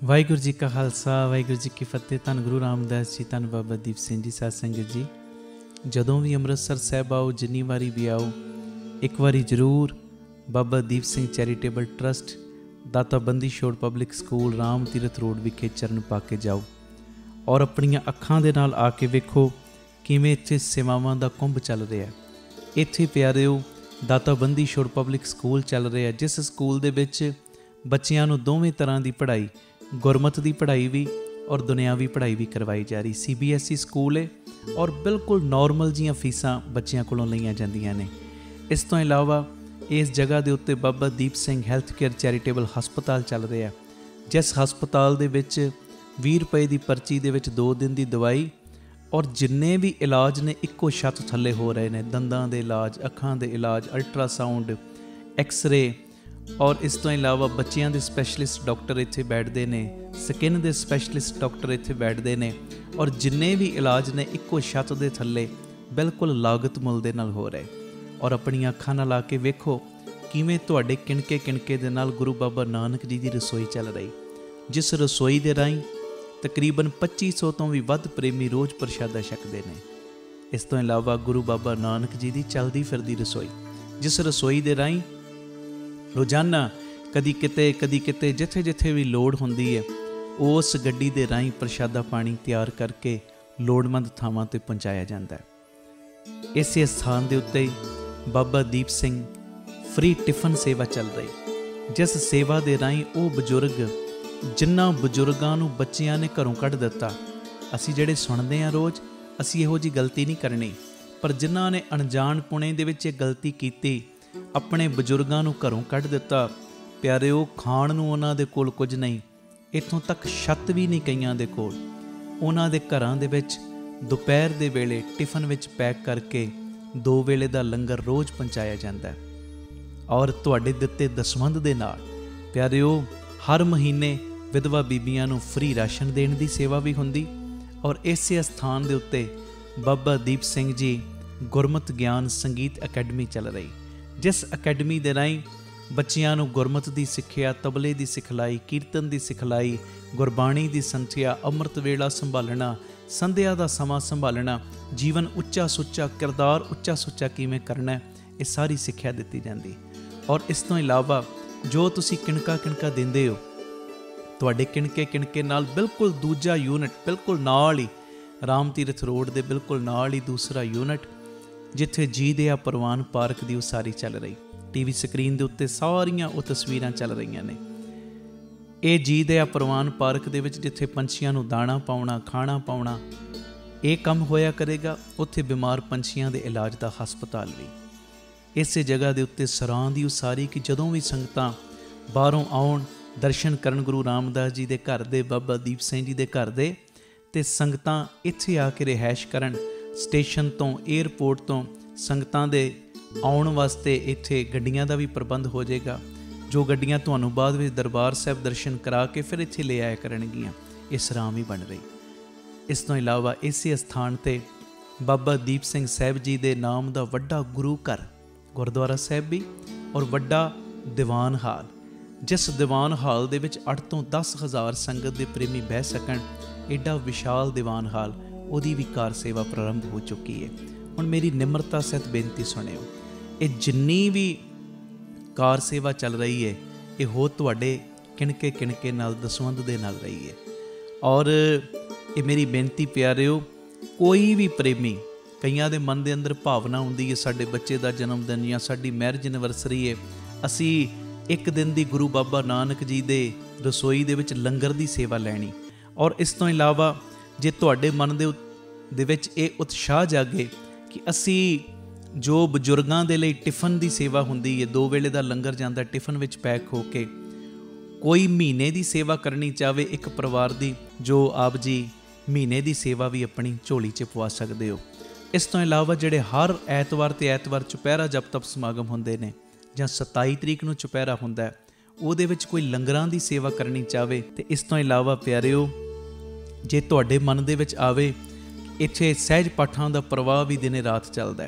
ਵਾਹਿਗੁਰੂ ਜੀ ਕਾ ਖਾਲਸਾ ਵਾਹਿਗੁਰੂ ਜੀ ਕੀ ਫਤਿਹ। ਧੰਨ ਗੁਰੂ ਰਾਮਦਾਸ ਜੀ, ਧੰਨ ਬਾਬਾ ਦੀਪ ਸਿੰਘ ਜੀ। ਸਾਧ ਸੰਗਤ ਜੀ, ਜਦੋਂ ਵੀ ਅੰਮ੍ਰਿਤਸਰ ਸਾਹਿਬ ਆਓ, ਜਿੰਨੀ ਵਾਰੀ ਵੀ ਆਓ, ਇੱਕ ਵਾਰੀ ਜ਼ਰੂਰ ਬਾਬਾ ਦੀਪ ਸਿੰਘ ਚੈਰੀਟੇਬਲ ਟਰਸਟ, ਦਾਤਾ Bandi Chhor public school, Ram Tirath road ਵਿਖੇ ਚਰਨ ਪਾ ਕੇ ਜਾਓ ਔਰ ਆਪਣੀਆਂ ਅੱਖਾਂ ਦੇ ਨਾਲ ਆ ਕੇ ਵੇਖੋ ਕਿਵੇਂ ਇੱਥੇ ਸੇਵਾਵਾਂ ਦਾ ਕੁੰਭ ਚੱਲ ਰਿਹਾ। ਇੱਥੇ ਪਿਆਰਿਓ ਦਾਤਾ ਬੰਦੀ ਛੋੜ ਪਬਲਿਕ ਸਕੂਲ ਚੱਲ ਰਿਹਾ, ਜਿਸ ਸਕੂਲ ਦੇ ਵਿੱਚ ਬੱਚਿਆਂ ਨੂੰ ਦੋਵੇਂ ਤਰ੍ਹਾਂ ਦੀ ਪੜ੍ਹਾਈ, ਗੁਰਮਤ ਦੀ ਪੜ੍ਹਾਈ ਵੀ ਔਰ ਦੁਨਿਆਵੀ ਪੜ੍ਹਾਈ ਵੀ ਕਰਵਾਈ ਜਾ ਰਹੀ। CBSE ਸਕੂਲ ਹੈ ਔਰ ਬਿਲਕੁਲ ਨੋਰਮਲ ਜੀਆਂ ਫੀਸਾਂ ਬੱਚਿਆਂ ਕੋਲੋਂ ਲਈਆਂ ਜਾਂਦੀਆਂ ਨੇ। ਇਸ ਤੋਂ ਇਲਾਵਾ ਇਸ ਜਗ੍ਹਾ ਦੇ ਉੱਤੇ Baba Deep Singh health care charitable ਹਸਪਤਾਲ ਚੱਲ ਰਿਹਾ, ਜਿਸ ਹਸਪਤਾਲ ਦੇ ਵਿੱਚ 20 ਰੁਪਏ ਦੀ ਪਰਚੀ ਦੇ ਵਿੱਚ 2 ਦਿਨ ਦੀ ਦਵਾਈ ਔਰ ਜਿੰਨੇ ਵੀ ਇਲਾਜ ਨੇ ਇੱਕੋ ਛੱਤ ਥੱਲੇ ਹੋ ਰਹੇ ਨੇ। ਦੰਦਾਂ ਦੇ ਇਲਾਜ, ਅੱਖਾਂ ਦੇ ਇਲਾਜ, ਅਲਟਰਾਸਾਊਂਡ, ਐਕਸਰੇ ਔਰ ਇਸ ਤੋਂ ਇਲਾਵਾ ਬੱਚਿਆਂ ਦੇ ਸਪੈਸ਼ਲਿਸਟ ਡਾਕਟਰ ਇੱਥੇ ਬੈਠਦੇ ਨੇ, ਸਕਿਨ ਦੇ ਸਪੈਸ਼ਲਿਸਟ ਡਾਕਟਰ ਇੱਥੇ ਬੈਠਦੇ ਨੇ ਔਰ ਜਿੰਨੇ ਵੀ ਇਲਾਜ ਨੇ ਇੱਕੋ ਛੱਤ ਦੇ ਥੱਲੇ ਬਿਲਕੁਲ ਲਾਗਤ ਮੁੱਲ ਦੇ ਨਾਲ ਹੋ ਰਹੇ। ਔਰ ਆਪਣੀਆਂ ਅੱਖਾਂ ਨਾਲ ਆ ਕੇ ਵੇਖੋ ਕਿਵੇਂ ਤੁਹਾਡੇ ਕਿਣਕੇ ਦੇ ਨਾਲ ਗੁਰੂ ਬਾਬਾ ਨਾਨਕ ਜੀ ਦੀ ਰਸੋਈ ਚੱਲ ਰਹੀ, ਜਿਸ ਰਸੋਈ ਦੇ ਰਾਹੀਂ ਤਕਰੀਬਨ 2500 ਤੋਂ ਵੀ ਵੱਧ ਪ੍ਰੇਮੀ ਰੋਜ਼ ਪ੍ਰਸ਼ਾਦਾ ਛਕਦੇ ਨੇ। ਇਸ ਤੋਂ ਇਲਾਵਾ ਗੁਰੂ ਬਾਬਾ ਨਾਨਕ ਜੀ ਦੀ ਚੱਲਦੀ ਫਿਰਦੀ ਰਸੋਈ, ਜਿਸ ਰਸੋਈ ਦੇ ਰਾਹੀਂ ਰੋਜ਼ਾਨਾ ਕਦੀ ਕਿਤੇ ਜਿੱਥੇ ਵੀ ਲੋੜ ਹੁੰਦੀ ਹੈ, ਉਸ ਗੱਡੀ ਦੇ ਰਾਹੀਂ ਪ੍ਰਸ਼ਾਦਾ ਪਾਣੀ ਤਿਆਰ ਕਰਕੇ ਲੋੜਵੰਦ ਥਾਵਾਂ 'ਤੇ ਪਹੁੰਚਾਇਆ ਜਾਂਦਾ ਹੈ। ਇਸੇ ਸਥਾਨ ਦੇ ਉੱਤੇ ਬਾਬਾ ਦੀਪ ਸਿੰਘ ਫ੍ਰੀ ਟਿਫਨ ਸੇਵਾ ਚੱਲ ਰਹੀ, ਜਿਸ ਸੇਵਾ ਦੇ ਰਾਹੀਂ ਉਹ ਬਜ਼ੁਰਗ, ਜਿਨ੍ਹਾਂ ਬਜ਼ੁਰਗਾਂ ਨੂੰ ਬੱਚਿਆਂ ਨੇ ਘਰੋਂ ਕੱਢ ਦਿੱਤਾ, ਅਸੀਂ ਜਿਹੜੇ ਸੁਣਦੇ ਹਾਂ ਰੋਜ਼, ਅਸੀਂ ਇਹੋ ਜਿਹੀ ਗਲਤੀ ਨਹੀਂ ਕਰਨੀ, ਪਰ ਜਿਨ੍ਹਾਂ ਨੇ ਅਣਜਾਣਪੁਣੇ ਦੇ ਵਿੱਚ ਇਹ ਗਲਤੀ ਕੀਤੀ, ਆਪਣੇ ਬਜ਼ੁਰਗਾਂ ਨੂੰ ਘਰੋਂ ਕੱਢ ਦਿੱਤਾ, ਪਿਆਰਿਓ ਖਾਣ ਨੂੰ ਉਹਨਾਂ ਦੇ ਕੋਲ ਕੁਝ ਨਹੀਂ, ਇੱਥੋਂ ਤੱਕ ਛੱਤ ਵੀ ਨਹੀਂ ਕਈਆਂ ਦੇ ਕੋਲ। ਉਹਨਾਂ ਦੇ ਘਰਾਂ ਦੇ ਵਿੱਚ ਦੁਪਹਿਰ ਦੇ ਵੇਲੇ ਟਿਫਨ ਵਿੱਚ ਪੈਕ ਕਰਕੇ 2 ਵੇਲੇ ਦਾ ਲੰਗਰ ਰੋਜ਼ ਪਹੁੰਚਾਇਆ ਜਾਂਦਾ ਹੈ। ਔਰ ਤੁਹਾਡੇ ਦਿੱਤੇ ਦਸਵੰਧ ਦੇ ਨਾਲ ਪਿਆਰਿਓ ਹਰ ਮਹੀਨੇ ਵਿਧਵਾ ਬੀਬੀਆਂ ਨੂੰ ਫ੍ਰੀ ਰਾਸ਼ਨ ਦੇਣ ਦੀ ਸੇਵਾ ਵੀ ਹੁੰਦੀ। ਔਰ ਇਸੇ ਸਥਾਨ ਦੇ ਉੱਤੇ ਬਾਬਾ ਦੀਪ ਸਿੰਘ ਜੀ ਗੁਰਮਤ ਗਿਆਨ ਸੰਗੀਤ ਅਕੈਡਮੀ ਚੱਲ ਰਹੀ, ਜਿਸ ਅਕੈਡਮੀ ਦੇ ਰਾਹੀਂ ਬੱਚਿਆਂ ਨੂੰ ਗੁਰਮਤ ਦੀ ਸਿੱਖਿਆ, ਤਬਲੇ ਦੀ ਸਿਖਲਾਈ, ਕੀਰਤਨ ਦੀ ਸਿਖਲਾਈ, ਗੁਰਬਾਣੀ ਦੀ ਸੰਥਿਆ, ਅੰਮ੍ਰਿਤ ਵੇਲਾ ਸੰਭਾਲਣਾ, ਸੰਧਿਆ ਦਾ ਸਮਾਂ ਸੰਭਾਲਣਾ, ਜੀਵਨ ਉੱਚਾ ਸੁੱਚਾ, ਕਿਰਦਾਰ ਉੱਚਾ ਸੁੱਚਾ ਕਿਵੇਂ ਕਰਨਾ, ਇਹ ਸਾਰੀ ਸਿੱਖਿਆ ਦਿੱਤੀ ਜਾਂਦੀ। ਔਰ ਇਸ ਤੋਂ ਇਲਾਵਾ ਜੋ ਤੁਸੀਂ ਕਿਣਕਾ ਦਿੰਦੇ ਹੋ, ਤੁਹਾਡੇ ਕਿਣਕੇ ਨਾਲ ਬਿਲਕੁਲ ਦੂਜਾ ਯੂਨਿਟ, ਬਿਲਕੁਲ ਨਾਲ ਹੀ ਰਾਮ ਤੀਰਥ ਰੋਡ ਦੇ ਬਿਲਕੁਲ ਨਾਲ ਹੀ ਦੂਸਰਾ ਯੂਨਿਟ, ਜਿੱਥੇ ਜੀ ਦਿਆ ਪ੍ਰਵਾਨ ਪਾਰਕ ਦੀ ਉਸਾਰੀ ਚੱਲ ਰਹੀ। TV ਸਕਰੀਨ ਦੇ ਉੱਤੇ ਸਾਰੀਆਂ ਉਹ ਤਸਵੀਰਾਂ ਚੱਲ ਰਹੀਆਂ ਨੇ। ਇਹ ਜੀ ਦਿਆ ਪ੍ਰਵਾਨ ਪਾਰਕ ਦੇ ਵਿੱਚ ਜਿੱਥੇ ਪੰਛੀਆਂ ਨੂੰ ਦਾਣਾ ਪਾਉਣਾ, ਖਾਣਾ ਪਾਉਣਾ, ਇਹ ਕੰਮ ਹੋਇਆ ਕਰੇਗਾ। ਉੱਥੇ ਬਿਮਾਰ ਪੰਛੀਆਂ ਦੇ ਇਲਾਜ ਦਾ ਹਸਪਤਾਲ ਵੀ ਇਸੇ ਜਗ੍ਹਾ ਦੇ ਉੱਤੇ ਸਰਾਂ ਦੀ ਉਸਾਰੀ, ਕਿ ਜਦੋਂ ਵੀ ਸੰਗਤਾਂ ਬਾਹਰੋਂ ਆਉਣ ਦਰਸ਼ਨ ਕਰਨ ਗੁਰੂ ਰਾਮਦਾਸ ਜੀ ਦੇ ਘਰ ਦੇ, ਬਾਬਾ ਦੀਪ ਸਿੰਘ ਜੀ ਦੇ ਘਰ ਦੇ, ਅਤੇ ਸੰਗਤਾਂ ਇੱਥੇ ਆ ਕੇ ਰਿਹਾਇਸ਼ ਕਰਨ। ਸਟੇਸ਼ਨ ਤੋਂ, ਏਅਰਪੋਰਟ ਤੋਂ ਸੰਗਤਾਂ ਦੇ ਆਉਣ ਵਾਸਤੇ ਇੱਥੇ ਗੱਡੀਆਂ ਦਾ ਵੀ ਪ੍ਰਬੰਧ ਹੋ ਜਾਏਗਾ, ਜੋ ਗੱਡੀਆਂ ਤੁਹਾਨੂੰ ਬਾਅਦ ਵਿੱਚ ਦਰਬਾਰ ਸਾਹਿਬ ਦਰਸ਼ਨ ਕਰਾ ਕੇ ਫਿਰ ਇੱਥੇ ਲੈ ਆਇਆ ਕਰਨਗੀਆਂ। ਇਹ ਸਰਾਂ ਵੀ ਬਣ ਰਹੀ। ਇਸ ਤੋਂ ਇਲਾਵਾ ਇਸੇ ਸਥਾਨ 'ਤੇ ਬਾਬਾ ਦੀਪ ਸਿੰਘ ਸਾਹਿਬ ਜੀ ਦੇ ਨਾਮ ਦਾ ਵੱਡਾ ਗੁਰੂ ਘਰ, ਗੁਰਦੁਆਰਾ ਸਾਹਿਬ ਵੀ ਔਰ ਵੱਡਾ ਦੀਵਾਨ ਹਾਲ, ਜਿਸ ਦੀਵਾਨ ਹਾਲ ਦੇ ਵਿੱਚ 8 ਤੋਂ 10 ਹਜ਼ਾਰ ਸੰਗਤ ਦੇ ਪ੍ਰੇਮੀ ਬਹਿ ਸਕਣ, ਐਡਾ ਵਿਸ਼ਾਲ ਦੀਵਾਨ ਹਾਲ, ਉਹਦੀ ਵੀ ਕਾਰ ਸੇਵਾ ਪ੍ਰਾਰੰਭ ਹੋ ਚੁੱਕੀ ਹੈ। ਹੁਣ ਮੇਰੀ ਨਿਮਰਤਾ ਸਹਿਤ ਬੇਨਤੀ ਸੁਣਿਓ, ਇਹ ਜਿੰਨੀ ਵੀ ਕਾਰ ਸੇਵਾ ਚੱਲ ਰਹੀ ਹੈ, ਇਹ ਹੋ ਤੁਹਾਡੇ ਕਿਣਕੇ ਨਾਲ, ਦਸਵੰਧ ਦੇ ਨਾਲ ਰਹੀ ਹੈ। ਔਰ ਇਹ ਮੇਰੀ ਬੇਨਤੀ ਪਿਆਰਿਓ, ਕੋਈ ਵੀ ਪ੍ਰੇਮੀ, ਕਈਆਂ ਦੇ ਮਨ ਦੇ ਅੰਦਰ ਭਾਵਨਾ ਹੁੰਦੀ ਹੈ, ਸਾਡੇ ਬੱਚੇ ਦਾ ਜਨਮ ਦਿਨ ਜਾਂ ਸਾਡੀ ਮੈਰਿਜ ਐਨਵਰਸਰੀ ਹੈ, ਅਸੀਂ ਇੱਕ ਦਿਨ ਦੀ ਗੁਰੂ ਬਾਬਾ ਨਾਨਕ ਜੀ ਦੇ ਰਸੋਈ ਦੇ ਵਿੱਚ ਲੰਗਰ ਦੀ ਸੇਵਾ ਲੈਣੀ। ਔਰ ਇਸ ਤੋਂ ਇਲਾਵਾ ਜੇ ਤੁਹਾਡੇ ਮਨ ਦੇ ਵਿੱਚ ਇਹ ਉਤਸ਼ਾਹ ਜਾਗੇ ਕਿ ਅਸੀਂ ਜੋ ਬਜ਼ੁਰਗਾਂ ਦੇ ਲਈ ਟਿਫਨ ਦੀ ਸੇਵਾ ਹੁੰਦੀ ਹੈ, 2 ਵੇਲੇ ਦਾ ਲੰਗਰ ਜਾਂਦਾ ਟਿਫਨ ਵਿੱਚ ਪੈਕ ਹੋ ਕੇ, ਕੋਈ ਮਹੀਨੇ ਦੀ ਸੇਵਾ ਕਰਨੀ ਚਾਹਵੇ ਇੱਕ ਪਰਿਵਾਰ ਦੀ, ਜੋ ਆਪ ਜੀ ਮਹੀਨੇ ਦੀ ਸੇਵਾ ਵੀ ਆਪਣੀ ਝੋਲੀ 'ਚ ਪਵਾ ਸਕਦੇ ਹੋ। ਇਸ ਤੋਂ ਇਲਾਵਾ ਜਿਹੜੇ ਹਰ ਐਤਵਾਰ ਚੁਪਹਿਰਾ ਜਪ ਤਪ ਸਮਾਗਮ ਹੁੰਦੇ ਨੇ, ਜਾਂ 27 ਤਰੀਕ ਨੂੰ ਚੁਪਹਿਰਾ ਹੁੰਦਾ, ਉਹਦੇ ਵਿੱਚ ਕੋਈ ਲੰਗਰਾਂ ਦੀ ਸੇਵਾ ਕਰਨੀ ਚਾਹਵੇ। ਅਤੇ ਇਸ ਤੋਂ ਇਲਾਵਾ ਪਿਆਰਿਓ, ਜੇ ਤੁਹਾਡੇ ਮਨ ਦੇ ਵਿੱਚ ਆਵੇ ਇੱਥੇ ਸਹਿਜ ਪਾਠਾਂ ਦਾ ਪ੍ਰਵਾਹ ਵੀ ਦਿਨੇ ਰਾਤ ਚੱਲਦਾ,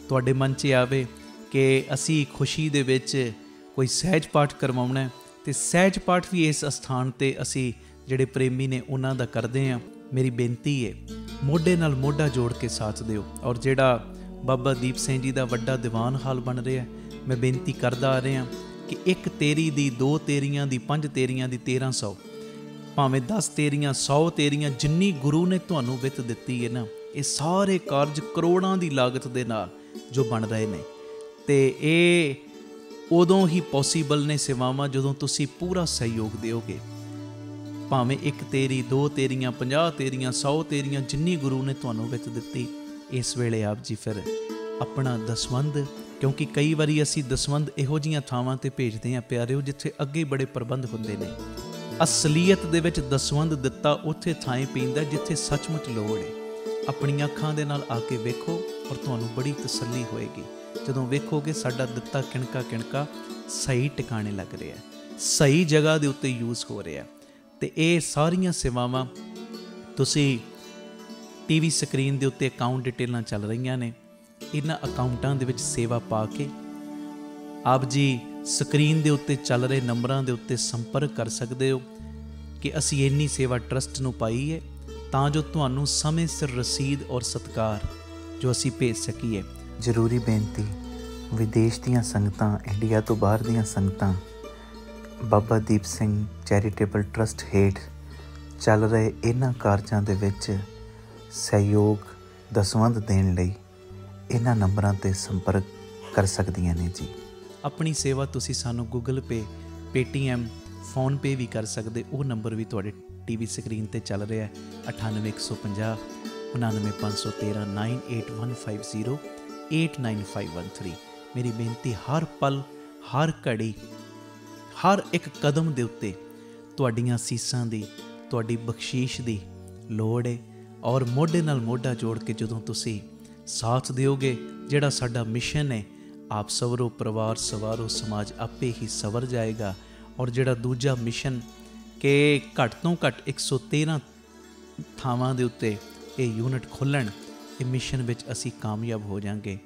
ਤੁਹਾਡੇ ਮਨ 'ਚ ਆਵੇ ਕਿ ਅਸੀਂ ਖੁਸ਼ੀ ਦੇ ਵਿੱਚ ਕੋਈ ਸਹਿਜ ਪਾਠ ਕਰਵਾਉਣਾ, ਤੇ ਸਹਿਜ ਪਾਠ ਵੀ ਇਸ ਅਸਥਾਨ ਤੇ ਅਸੀਂ ਜਿਹੜੇ ਪ੍ਰੇਮੀ ਨੇ ਉਹਨਾਂ ਦਾ ਕਰਦੇ ਹਾਂ। ਮੇਰੀ ਬੇਨਤੀ ਹੈ ਮੋਢੇ ਨਾਲ ਮੋਢਾ ਜੋੜ ਕੇ ਸਾਥ ਦਿਓ। ਔਰ ਜਿਹੜਾ ਬਾਬਾ ਦੀਪ ਸਿੰਘ ਜੀ ਦਾ ਵੱਡਾ ਦੀਵਾਨ ਹਾਲ ਬਣ ਰਿਹਾ, ਮੈਂ ਬੇਨਤੀ ਕਰਦਾ ਆ ਰਿਹਾ ਕਿ 1 ਤੇਰੀ ਦੀ, 2 ਤੇਰੀਆਂ ਦੀ, 5 ਤੇਰੀਆਂ ਦੀ, 1300 ਭਾਵੇਂ 10 ਤੇਰੀਆਂ, 100 ਤੇਰੀਆਂ, ਜਿੰਨੀ ਗੁਰੂ ਨੇ ਤੁਹਾਨੂੰ ਵਿੱਤ ਦਿੱਤੀ ਹੈ ਨਾ, ਇਹ ਸਾਰੇ ਕਾਰਜ ਕਰੋੜਾਂ ਦੀ ਲਾਗਤ ਦੇ ਨਾਲ ਜੋ ਬਣ ਰਹੇ ਨੇ। ਤੇ ਇਹ ਉਦੋਂ ਹੀ ਪੋਸੀਬਲ ਨੇ ਸੇਵਾਵਾਂ ਜਦੋਂ ਤੁਸੀਂ ਪੂਰਾ ਸਹਿਯੋਗ ਦਿਓਗੇ। ਭਾਵੇਂ 1 ਤੇਰੀ, 2 ਤੇਰੀਆਂ, 50 ਤੇਰੀਆਂ, 100 ਤੇਰੀਆਂ, ਜਿੰਨੀ ਗੁਰੂ ਨੇ ਤੁਹਾਨੂੰ ਵਿੱਤ ਦਿੱਤੀ, ਇਸ ਵੇਲੇ ਆਪ ਜੀ ਫਿਰ ਆਪਣਾ ਦਸਵੰਧ, ਕਿਉਂਕਿ ਕਈ ਵਾਰੀ ਅਸੀਂ ਦਸਵੰਧ ਇਹੋ ਜਿਹੀਆਂ ਥਾਵਾਂ ਤੇ ਭੇਜਦੇ ਹਾਂ ਪਿਆਰਿਓ ਜਿੱਥੇ ਅੱਗੇ ਬੜੇ ਪ੍ਰਬੰਧ ਹੁੰਦੇ ਨੇ। ਅਸਲੀਅਤ ਦੇ ਵਿੱਚ ਦਸਵੰਧ ਦਿੱਤਾ ਉੱਥੇ ਥਾਂ ਪੈਂਦਾ ਜਿੱਥੇ ਸੱਚਮੁੱਚ ਲੋੜ ਹੈ। ਆਪਣੀਆਂ ਅੱਖਾਂ ਦੇ ਨਾਲ ਆ ਕੇ ਵੇਖੋ ਔਰ ਤੁਹਾਨੂੰ ਬੜੀ ਤਸੱਲੀ ਹੋਏਗੀ ਜਦੋਂ ਵੇਖੋਗੇ ਸਾਡਾ ਦਿੱਤਾ ਕਿਣਕਾ ਕਿਣਕਾ ਸਹੀ ਟਿਕਾਣੇ ਲੱਗ ਰਿਹਾ, ਸਹੀ ਜਗ੍ਹਾ ਦੇ ਉੱਤੇ ਯੂਜ਼ ਹੋ ਰਿਹਾ। ਤੇ ਇਹ ਸਾਰੀਆਂ ਸੇਵਾਵਾਂ ਤੁਸੀਂ ਟੀਵੀ ਸਕਰੀਨ ਦੇ ਉੱਤੇ ਅਕਾਊਂਟ ਡਿਟੇਲਾਂ ਚੱਲ ਰਹੀਆਂ ਨੇ, ਇਹਨਾਂ ਅਕਾਊਂਟਾਂ ਦੇ ਵਿੱਚ ਸੇਵਾ ਪਾ ਕੇ ਆਪ ਜੀ ਸਕਰੀਨ ਦੇ ਉੱਤੇ ਚੱਲ ਰਹੇ ਨੰਬਰਾਂ ਦੇ ਉੱਤੇ ਸੰਪਰਕ ਕਰ ਸਕਦੇ ਹੋ ਕਿ ਅਸੀਂ ਇੰਨੀ ਸੇਵਾ ਟਰਸਟ ਨੂੰ ਪਾਈ ਹੈ ਤਾਂ ਜੋ ਤੁਹਾਨੂੰ ਸਮੇਂ ਸਿਰ ਰਸੀਦ ਔਰ ਸਤਿਕਾਰ ਜੋ ਅਸੀਂ ਭੇਜ ਸਕੀਏ। ਜ਼ਰੂਰੀ ਬੇਨਤੀ, ਵਿਦੇਸ਼ ਦੀਆਂ ਸੰਗਤਾਂ, ਇੰਡੀਆ ਤੋਂ ਬਾਹਰ ਦੀਆਂ ਸੰਗਤਾਂ ਬਾਬਾ ਦੀਪ ਸਿੰਘ ਚੈਰੀਟੇਬਲ ਟਰਸਟ ਹੇਠ ਚੱਲ ਰਹੇ ਇਹਨਾਂ ਕਾਰਜਾਂ ਦੇ ਵਿੱਚ ਸਹਿਯੋਗ ਦਸਵੰਧ ਦੇਣ ਲਈ ਇਹਨਾਂ ਨੰਬਰਾਂ 'ਤੇ ਸੰਪਰਕ ਕਰ ਸਕਦੀਆਂ ਨੇ ਜੀ। ਆਪਣੀ ਸੇਵਾ ਤੁਸੀਂ ਸਾਨੂੰ ਗੂਗਲ ਪੇ, ਪੇਟੀਐਮ, ਫੋਨਪੇ ਵੀ ਕਰ ਸਕਦੇ। ਉਹ ਨੰਬਰ ਵੀ ਤੁਹਾਡੇ ਟੀਵੀ ਸਕਰੀਨ 'ਤੇ ਚੱਲ ਰਿਹਾ ਹੈ, 98 150 99 513 98150 89513। ਮੇਰੀ ਬੇਨਤੀ, ਹਰ ਪਲ, ਹਰ ਘੜੀ, ਹਰ ਇੱਕ ਕਦਮ ਦੇ ਉੱਤੇ ਤੁਹਾਡੀਆਂ ਸੀਸਾਂ ਦੀ, ਤੁਹਾਡੀ ਬਖਸ਼ੀਸ਼ ਦੀ ਲੋੜ ਹੈ। ਔਰ ਮੋਢੇ ਨਾਲ ਮੋਢਾ ਜੋੜ ਕੇ ਜਦੋਂ ਤੁਸੀਂ ਸਾਥ ਦਿਓਗੇ, ਜਿਹੜਾ ਸਾਡਾ ਮਿਸ਼ਨ ਹੈ, ਆਪ ਸਵਰੋ, ਪਰਿਵਾਰ ਸਵਾਰੋ, ਸਮਾਜ ਆਪੇ ਹੀ ਸਵਰ ਜਾਏਗਾ। ਔਰ ਜਿਹੜਾ ਦੂਜਾ ਮਿਸ਼ਨ ਕਿ ਘੱਟ ਤੋਂ ਘੱਟ 113 ਥਾਵਾਂ ਦੇ ਉੱਤੇ ਇਹ ਯੂਨਿਟ ਖੋਲ੍ਹਣ, ਇਹ ਮਿਸ਼ਨ ਵਿੱਚ ਅਸੀਂ ਕਾਮਯਾਬ ਹੋ ਜਾਵਾਂਗੇ।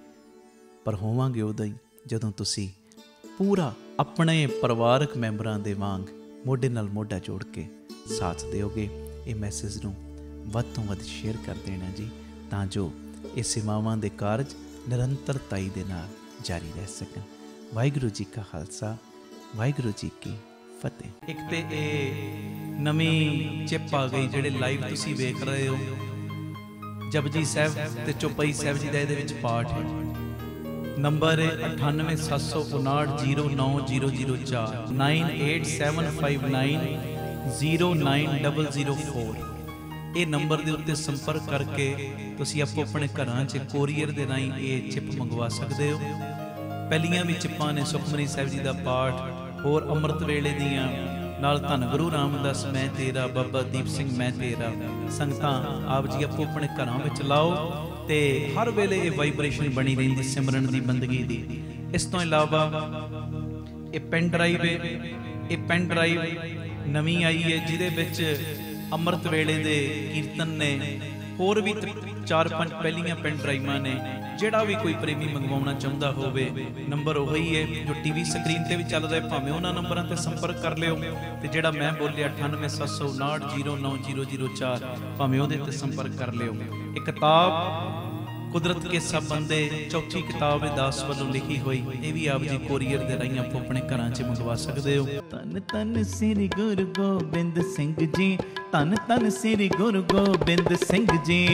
ਪਰ ਹੋਵਾਂਗੇ ਉਦੋਂ ਹੀ ਜਦੋਂ ਤੁਸੀਂ ਪੂਰਾ ਆਪਣੇ ਪਰਿਵਾਰਕ ਮੈਂਬਰਾਂ ਦੇ ਵਾਂਗ ਮੋਢੇ ਨਾਲ ਮੋਢਾ ਜੋੜ ਕੇ ਸਾਥ ਦਿਓਗੇ। ਇਹ ਮੈਸੇਜ ਨੂੰ ਵੱਧ ਤੋਂ ਵੱਧ ਸ਼ੇਅਰ ਕਰ ਦੇਣਾ ਜੀ, ਤਾਂ ਜੋ ਇਹ ਸੇਵਾਵਾਂ ਦੇ ਕਾਰਜ ਨਿਰੰਤਰਤਾਈ ਦੇ ਨਾਲ ਜਾਰੀ ਰਹਿ ਸਕਣ। ਵਾਹਿਗੁਰੂ ਜੀ ਕਾ ਖਾਲਸਾ, ਵਾਹਿਗੁਰੂ ਜੀ ਕੀ ਫਤਿਹ। ਇੱਕ ਤੇ ਇਹ ਨਵੀਂ ਚਿਪ ਆ ਗਈ, ਜਿਹੜੇ ਲਾਈਵ ਤੁਸੀਂ ਵੇਖ ਰਹੇ ਹੋ, ਜਪਜੀ ਸਾਹਿਬ ਤੇ ਚੌਪਈ ਸਾਹਿਬ ਜੀ ਦਾ ਇਹਦੇ ਵਿੱਚ ਪਾਠ ਹੈ। ਨੰਬਰ ਹੈ 9875909004 9875909004। ਇਹ ਨੰਬਰ ਦੇ ਉੱਤੇ ਸੰਪਰਕ ਕਰਕੇ ਤੁਸੀਂ ਆਪੋ ਆਪਣੇ ਘਰਾਂ 'ਚ ਕੋਰੀਅਰ ਦੇ ਰਾਹੀਂ ਇਹ ਚਿਪ ਮੰਗਵਾ ਸਕਦੇ ਹੋ। ਪਹਿਲੀਆਂ ਵੀ ਚਿੱਪਾਂ ਨੇ ਸੁਖਮਨੀ ਸਾਹਿਬ ਜੀ ਦਾ ਪਾਠ, ਹੋਰ ਅੰਮ੍ਰਿਤ ਵੇਲੇ ਦੀਆਂ ਨਾਲ ਧੰਨ ਗੁਰੂ ਰਾਮਦਾਸ ਮੈਂ ਤੇਰਾ, ਬਾਬਾ ਦੀਪ ਸਿੰਘ ਮੈਂ ਤੇਰਾ। ਸੰਗਤਾਂ ਆਪ ਜੀ ਆਪੋ ਆਪਣੇ ਘਰਾਂ ਵਿੱਚ ਲਾਓ ਤੇ ਹਰ ਵੇਲੇ ਇਹ ਵਾਈਬ੍ਰੇਸ਼ਨ ਬਣੀ ਰਹਿੰਦੀ ਸਿਮਰਨ ਦੀ, ਬੰਦਗੀ ਦੀ। ਇਸ ਤੋਂ ਇਲਾਵਾ ਇਹ ਪੈਨ ਡਰਾਈਵ ਹੈ, ਇਹ ਪੈਨ ਡਰਾਈਵ ਨਵੀਂ ਆਈ ਹੈ ਜਿਹਦੇ ਵਿੱਚ ਅੰਮ੍ਰਿਤ ਵੇਲੇ ਦੇ ਕੀਰਤਨ ਨੇ, ਹੋਰ ਵੀ 4-5 ਪਹਿਲੀਆਂ ਪੈਨ ਡਰਾਈਵਾਂ ਨੇ। ਜਿਹੜਾ ਵੀ ਕੋਈ ਪ੍ਰੇਮੀ ਮੰਗਵਾਉਣਾ ਚਾਹੁੰਦਾ ਹੋਵੇ, ਨੰਬਰ ਉਹੀ ਹੈ ਜੋ ਟੀਵੀ ਸਕਰੀਨ ਤੇ ਵੀ ਚੱਲ ਰਿਹਾ, ਭਾਵੇਂ ਉਹਨਾਂ ਨੰਬਰਾਂ ਤੇ ਸੰਪਰਕ ਕਰ ਲਿਓ। ਤੇ ਜਿਹੜਾ ਮੈਂ ਬੋਲਿਆ 9875909004, ਭਾਵੇਂ ਉਹਦੇ ਤੇ ਸੰਪਰਕ ਕਰ ਲਿਓ। ਇਹ ਕਿਤਾਬ ਕੁਦਰਤ ਕੇ ਸਭ ਬੰਦੇ, ਚੌਥੀ ਕਿਤਾਬ ਹੈ ਦਾਸ ਵੱਲੋਂ ਲਿਖੀ ਹੋਈ, ਇਹ ਵੀ ਆਪ ਜੀ ਕੋਰੀਅਰ ਦੇ ਰਾਹੀਂ ਆਪੋ ਆਪਣੇ ਘਰਾਂ 'ਚ ਮੰਗਵਾ ਸਕਦੇ ਹੋ। ਧੰਨ ਧੰਨ ਸ੍ਰੀ ਗੁਰੂ ਗੋਬਿੰਦ ਸਿੰਘ ਜੀ, ਧੰਨ ਧੰਨ ਸ੍ਰੀ ਗੁਰੂ ਗੋਬਿੰਦ ਸਿੰਘ ਜੀ,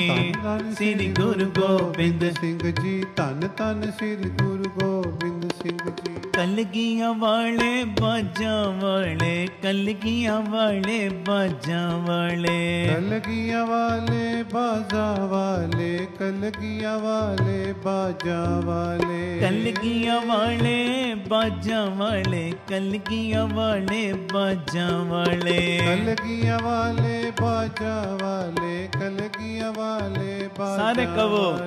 ਸ੍ਰੀ ਗੁਰੂ ਗੋਬਿੰਦ ਸਿੰਘ ਜੀ, ਧੰਨ ਧੰਨ ਸ੍ਰੀ ਗੁਰੂ ਗੋਬਿੰਦ ਸਿੰਘ ਜੀ। ਕਲਗੀਆਂ ਵਾਲੇ ਬਾਜਾਂ ਵਾਲੇ, ਕਲਗੀਆਂ ਵਾਲੇ ਬਾਜਾਂ ਵਾਲੇ, ਕਲਗੀਆਂ ਵਾਲੇ ਬਾਜਾਂ ਵਾਲੇ, ਕਲਗੀਆਂ ਵਾਲੇ ਬਾਜਾਂ ਵਾਲੇ, ਕਲਗੀਆਂ ਵਾਲੇ ਬਾਜਾਂ ਵਾਲੇ, ਕਲਗੀਆਂ ਵਾਲੇ ਬਾਜਾਂ ਵਾਲੇ, ਕਲਗੀਆਂ ਵਾਲੇ ਬਾਜਾਂ ਵਾਲੇ, ਕਲਗੀਆਂ ਵਾਲੇ ਬਾਜਾਂ। ਸਾਰੇ ਕਹੋ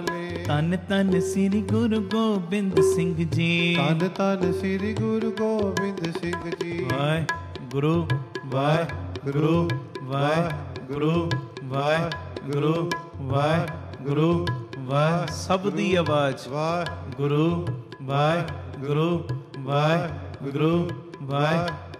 ਧੰਨ ਧੰਨ ਸ੍ਰੀ ਗੁਰੂ ਗੋਬਿੰਦ ਸਿੰਘ ਜੀ, ਧੰਨ ਧੰਨ ਸ੍ਰੀ ਗੁਰੂ ਗੋਬਿੰਦ ਸਿੰਘ ਜੀ। ਵਾਹਿਗੁਰੂ ਵਾਹਿਗੁਰੂ ਵਾਹਿਗੁਰੂ ਵਾਹਿਗੁਰੂ ਵਾਹਿਗੁਰੂ ਵਾਹਿ। ਸਭ ਦੀ ਆਵਾਜ਼ ਵਾਹਿਗੁਰੂ ਵਾਹਿਗੁਰੂ ਵਾਹਿਗੁਰੂ ਵਾਹਿਗੁਰੂ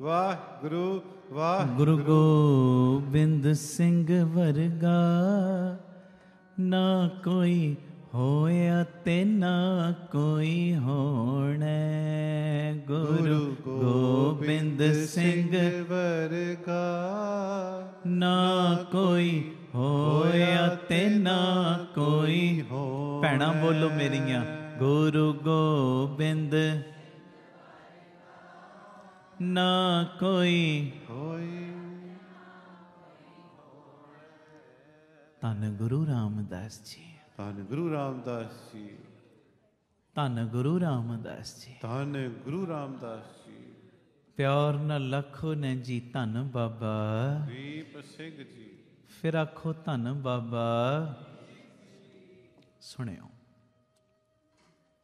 ਵਾਹਿਗੁਰੂ ਵਾਹਿਗੁਰੂ। ਗੁਰੂ ਗੋਬਿੰਦ ਸਿੰਘ ਵਰਗਾ ਨਾ ਕੋਈ ਹੋਇਆ ਤੇ ਨਾ ਕੋਈ ਹੋਣਾ। ਗੁਰੂ ਗੋਬਿੰਦ ਸਿੰਘ ਵਰਗਾ ਨਾ ਕੋਈ ਹੋਇਆ ਤੇ ਨਾ ਕੋਈ ਹੋ। ਭੈਣਾਂ ਬੋਲੋ ਮੇਰੀਆਂ, ਗੁਰੂ ਗੋਬਿੰਦ ਨਾ ਕੋਈ ਹੋਈ। ਧੰਨ ਗੁਰੂ ਰਾਮਦਾਸ ਜੀ, ਧੰਨ ਗੁਰੂ ਰਾਮਦਾਸ ਜੀ, ਧੰਨ ਗੁਰੂ ਰਾਮਦਾਸ ਜੀ। ਧੰਨ ਗੁਰੂ ਰਾਮਦਾਸ ਜੀ। ਪਿਆਰ ਨਾਲ ਲੱਖੋ ਨੇ ਜੀ ਧੰਨ ਬਾਬਾ ਦੀਪ ਸਿੰਘ ਜੀ। ਫਿਰ ਆਖੋ ਧੰਨ ਬਾਬਾ। ਸੁਣਿਓ,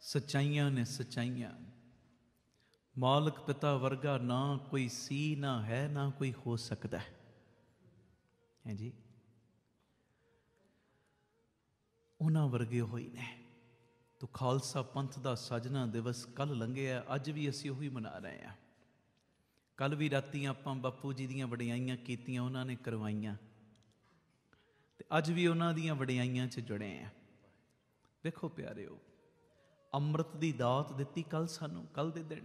ਸੱਚਾਈਆਂ ਨੇ ਸੱਚਾਈਆਂ। ਮਾਲਕ ਪਿਤਾ ਵਰਗਾ ਨਾ ਕੋਈ ਸੀ, ਨਾ ਹੈ, ਨਾ ਕੋਈ ਹੋ ਸਕਦਾ ਹੈ ਜੀ। ਉਹਨਾਂ ਵਰਗੇ ਹੋਈ ਨੇ। ਤੋ ਖਾਲਸਾ ਪੰਥ ਦਾ ਸਾਜਨਾ ਦਿਵਸ ਕੱਲ੍ਹ ਲੰਘਿਆ, ਅੱਜ ਵੀ ਅਸੀਂ ਉਹੀ ਮਨਾ ਰਹੇ ਹਾਂ। ਕੱਲ੍ਹ ਵੀ ਰਾਤੀ ਆਪਾਂ ਬਾਪੂ ਜੀ ਦੀਆਂ ਵਡਿਆਈਆਂ ਕੀਤੀਆਂ, ਉਹਨਾਂ ਨੇ ਕਰਵਾਈਆਂ, ਤੇ ਅੱਜ ਵੀ ਉਹਨਾਂ ਦੀਆਂ ਵਡਿਆਈਆਂ 'ਚ ਜੁੜੇ ਹਾਂ। ਵੇਖੋ ਪਿਆਰਿਓ, ਅੰਮ੍ਰਿਤ ਦੀ ਦਾਤ ਦਿੱਤੀ ਕੱਲ੍ਹ ਸਾਨੂੰ, ਕੱਲ੍ਹ ਦੇ ਦਿਨ,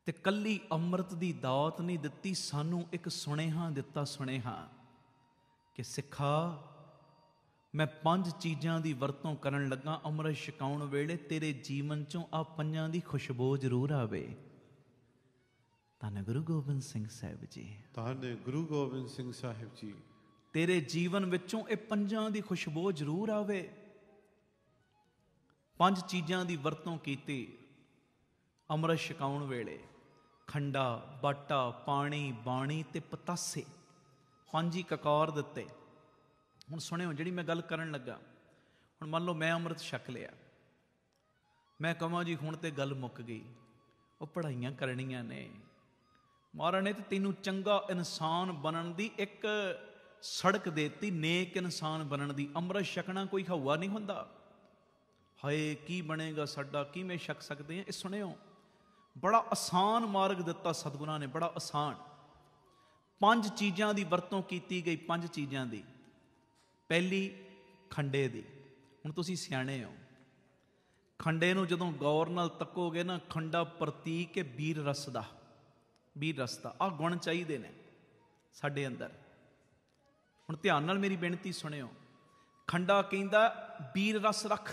ਤੇ ਕੱਲੀ ਅੰਮ੍ਰਿਤ ਦੀ ਦਾਤ ਨਹੀਂ ਦਿੱਤੀ ਸਾਨੂੰ, ਇੱਕ ਸੁਨੇਹਾ ਦਿੱਤਾ। ਸੁਨੇਹਾ ਕਿ ਸਿੱਖਾ, ਮੈਂ 5 ਚੀਜ਼ਾਂ ਦੀ ਵਰਤੋਂ ਕਰਨ ਲੱਗਾ ਅੰਮ੍ਰਿਤ ਛਕਾਉਣ ਵੇਲੇ, ਤੇਰੇ ਜੀਵਨ 'ਚੋਂ ਆ 5 ਦੀ ਖੁਸ਼ਬੂ ਜ਼ਰੂਰ ਆਵੇ। ਧੰਨ ਗੁਰੂ ਗੋਬਿੰਦ ਸਿੰਘ ਸਾਹਿਬ ਜੀ, ਧੰਨ ਗੁਰੂ ਗੋਬਿੰਦ ਸਿੰਘ ਸਾਹਿਬ ਜੀ। ਤੇਰੇ ਜੀਵਨ ਵਿੱਚੋਂ ਇਹ 5 ਦੀ ਖੁਸ਼ਬੂ ਜ਼ਰੂਰ ਆਵੇ। 5 ਚੀਜ਼ਾਂ ਦੀ ਵਰਤੋਂ ਕੀਤੀ ਅੰਮ੍ਰਿਤ ਛਕਾਉਣ ਵੇਲੇ। ਖੰਡਾ, ਬਾਟਾ, ਪਾਣੀ, ਬਾਣੀ ਤੇ ਪਤਾਸੇ, 5 ਹੀ ਕਕਾਰ ਦਿੱਤੇ। ਹੁਣ ਸੁਣਿਓ ਜਿਹੜੀ ਮੈਂ ਗੱਲ ਕਰਨ ਲੱਗਾ। ਹੁਣ ਮੰਨ ਲਓ ਮੈਂ ਅੰਮ੍ਰਿਤ ਛਕ ਲਿਆ, ਮੈਂ ਕਹਾਂ ਜੀ ਹੁਣ ਤੇ ਗੱਲ ਮੁੱਕ ਗਈ, ਉਹ ਪੜ੍ਹਾਈਆਂ ਕਰਨੀਆਂ ਨੇ, ਮਹਾਰਾਜ ਨੇ ਤੇ ਤੈਨੂੰ ਚੰਗਾ ਇਨਸਾਨ ਬਣਨ ਦੀ ਇੱਕ ਸੜਕ ਦੇਤੀ, ਨੇਕ ਇਨਸਾਨ ਬਣਨ ਦੀ। ਅੰਮ੍ਰਿਤ ਛਕਣਾ ਕੋਈ ਹਊਆ ਨਹੀਂ ਹੁੰਦਾ। ਹਾਏ ਕੀ ਬਣੇਗਾ ਸਾਡਾ, ਕਿਵੇਂ ਛਕ ਸਕਦੇ ਹਾਂ? ਇਹ ਸੁਣਿਓ, ਬੜਾ ਆਸਾਨ ਮਾਰਗ ਦਿੱਤਾ ਸਤਿਗੁਰਾਂ ਨੇ, ਬੜਾ ਆਸਾਨ। 5 ਚੀਜ਼ਾਂ ਦੀ ਵਰਤੋਂ ਕੀਤੀ ਗਈ, 5 ਚੀਜ਼ਾਂ ਦੀ। ਪਹਿਲੀ ਖੰਡੇ ਦੀ। ਹੁਣ ਤੁਸੀਂ ਸਿਆਣੇ ਹੋ, ਖੰਡੇ ਨੂੰ ਜਦੋਂ ਗੌਰ ਨਾਲ ਤੱਕੋਗੇ ਨਾ, ਖੰਡਾ ਪ੍ਰਤੀਕ ਹੈ ਵੀਰ ਰਸ ਦਾ। ਵੀਰ ਰਸ ਦਾ ਆਹ ਗੁਣ ਚਾਹੀਦੇ ਨੇ ਸਾਡੇ ਅੰਦਰ। ਹੁਣ ਧਿਆਨ ਨਾਲ ਮੇਰੀ ਬੇਨਤੀ ਸੁਣਿਓ। ਖੰਡਾ ਕਹਿੰਦਾ ਵੀਰ ਰਸ ਰੱਖ,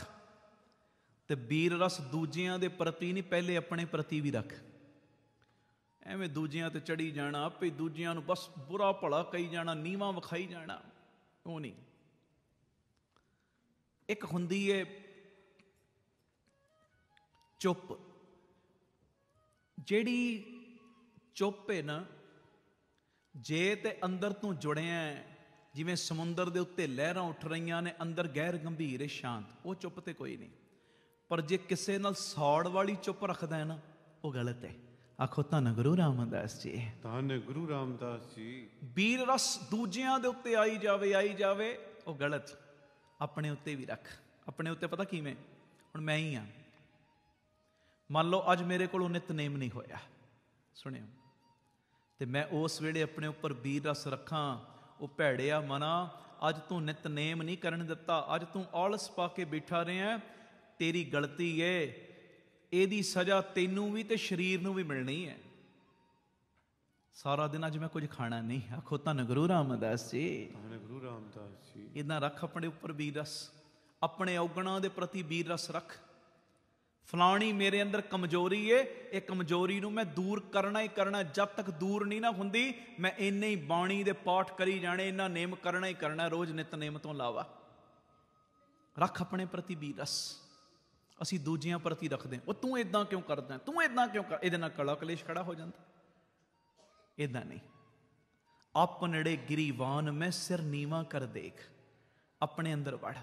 ਤੇ ਵੀਰ ਰਸ ਦੂਜਿਆਂ ਦੇ ਪ੍ਰਤੀ ਨਹੀਂ, ਪਹਿਲੇ ਆਪਣੇ ਪ੍ਰਤੀ ਵੀ ਰੱਖ। ਐਵੇਂ ਦੂਜਿਆਂ ਤੇ ਚੜੀ ਜਾਣਾ, ਆਪੇ ਦੂਜਿਆਂ ਨੂੰ ਬਸ ਬੁਰਾ ਭਲਾ ਕਹੀ ਜਾਣਾ, ਨੀਵਾਂ ਵਿਖਾਈ ਜਾਣਾ, ਉਹ ਨਹੀਂ। ਇੱਕ ਹੁੰਦੀ ਏ ਚੁੱਪ। ਜਿਹੜੀ ਚੁੱਪ ਹੈ ਨਾ, ਜੇ ਤੇ ਅੰਦਰ ਤੂੰ ਜੁੜਿਆ, ਜਿਵੇਂ ਸਮੁੰਦਰ ਦੇ ਉੱਤੇ ਲਹਿਰਾਂ ਉੱਠ ਰਹੀਆਂ ਨੇ, ਅੰਦਰ ਗਹਿਰ ਗੰਭੀਰ ਸ਼ਾਂਤ, ਉਹ ਚੁੱਪ ਤੇ ਕੋਈ ਨਹੀਂ। ਪਰ ਜੇ ਕਿਸੇ ਨਾਲ ਸੌੜ ਵਾਲੀ ਚੁੱਪ ਰੱਖਦਾ ਹੈ ਨਾ, ਉਹ ਗਲਤ ਹੈ। ਆਖੋ ਧੰਨ ਗੁਰੂ ਰਾਮਦਾਸ ਜੀ, ਧੰਨ ਗੁਰੂ ਰਾਮਦਾਸ ਜੀ। ਵੀਰ ਰਸ ਦੂਜਿਆਂ ਦੇ ਉੱਤੇ ਆਈ ਜਾਵੇ, ਆਈ ਜਾਵੇ, ਉਹ ਗਲਤ। ਆਪਣੇ ਉੱਤੇ ਵੀ ਰੱਖ। ਆਪਣੇ ਉੱਤੇ ਪਤਾ ਕਿਵੇਂ? ਹੁਣ ਮੈਂ ਹੀ ਹਾਂ, ਮੰਨ ਲਓ ਅੱਜ ਮੇਰੇ ਕੋਲੋਂ ਨਿਤਨੇਮ ਨਹੀਂ ਹੋਇਆ, ਸੁਣਿਓ, ਤੇ ਮੈਂ ਉਸ ਵੇਲੇ ਆਪਣੇ ਉੱਪਰ ਵੀਰ ਰਸ ਰੱਖਾਂ, ਉਹ ਭੈੜਿਆ ਮਨਾ, ਅੱਜ ਤੂੰ ਨਿਤਨੇਮ ਨਹੀਂ ਕਰਨ ਦਿੱਤਾ, ਅੱਜ ਤੂੰ ਆਲਸ ਪਾ ਕੇ ਬੈਠਾ ਰਿਹਾ, ਤੇਰੀ ਗਲਤੀ ਏ, ਇਹਦੀ ਸਜ਼ਾ ਤੈਨੂੰ ਵੀ ਤੇ ਸਰੀਰ ਨੂੰ ਵੀ ਮਿਲਣੀ ਹੈ। ਸਾਰਾ ਦਿਨ ਅੱਜ ਮੈਂ ਕੁਝ ਖਾਣਾ ਨਹੀਂ। ਆਖੋ ਧੰਨ ਗੁਰੂ ਰਾਮਦਾਸ ਜੀ, ਧੰਨ ਗੁਰੂ ਰਾਮਦਾਸ ਜੀ। ਇੱਦਾਂ ਰੱਖ ਆਪਣੇ ਉੱਪਰ ਵੀਰ ਰਸ, ਆਪਣੇ ਔਗਣਾਂ ਦੇ ਪ੍ਰਤੀ ਵੀਰ ਰਸ ਰੱਖ। ਫਲਾਣੀ ਮੇਰੇ ਅੰਦਰ ਕਮਜ਼ੋਰੀ ਏ, ਇਹ ਕਮਜ਼ੋਰੀ ਨੂੰ ਮੈਂ ਦੂਰ ਕਰਨਾ ਹੀ ਕਰਨਾ। ਜਦ ਤੱਕ ਦੂਰ ਨਹੀਂ ਨਾ ਹੁੰਦੀ, ਮੈਂ ਇੰਨੇ ਹੀ ਬਾਣੀ ਦੇ ਪਾਠ ਕਰੀ ਜਾਣੇ, ਇੰਨਾ ਨੇਮ ਕਰਨਾ ਹੀ ਕਰਨਾ, ਰੋਜ਼ ਨਿਤਨੇਮ ਤੋਂ ਇਲਾਵਾ। ਰੱਖ ਆਪਣੇ ਪ੍ਰਤੀ ਵੀਰ ਰਸ। ਅਸੀਂ ਦੂਜਿਆਂ ਪ੍ਰਤੀ ਰੱਖਦੇ, ਉਹ ਤੂੰ ਇਦਾਂ ਕਿਉਂ ਕਰਦਾ, ਤੂੰ ਇਦਾਂ ਕਿਉਂ ਕਰ, ਇਹਦੇ ਨਾਲ ਕਲਾ ਕਲੇਸ਼ ਖੜਾ ਹੋ ਜਾਂਦਾ। ਇਦਾਂ ਨਹੀਂ। ਆਪਨੜੇ ਗਿਰੀਵਾਨ ਮੈਂ ਸਿਰ ਨੀਵਾਂ ਕਰ ਦੇਖ। ਆਪਣੇ ਅੰਦਰ ਵੜ।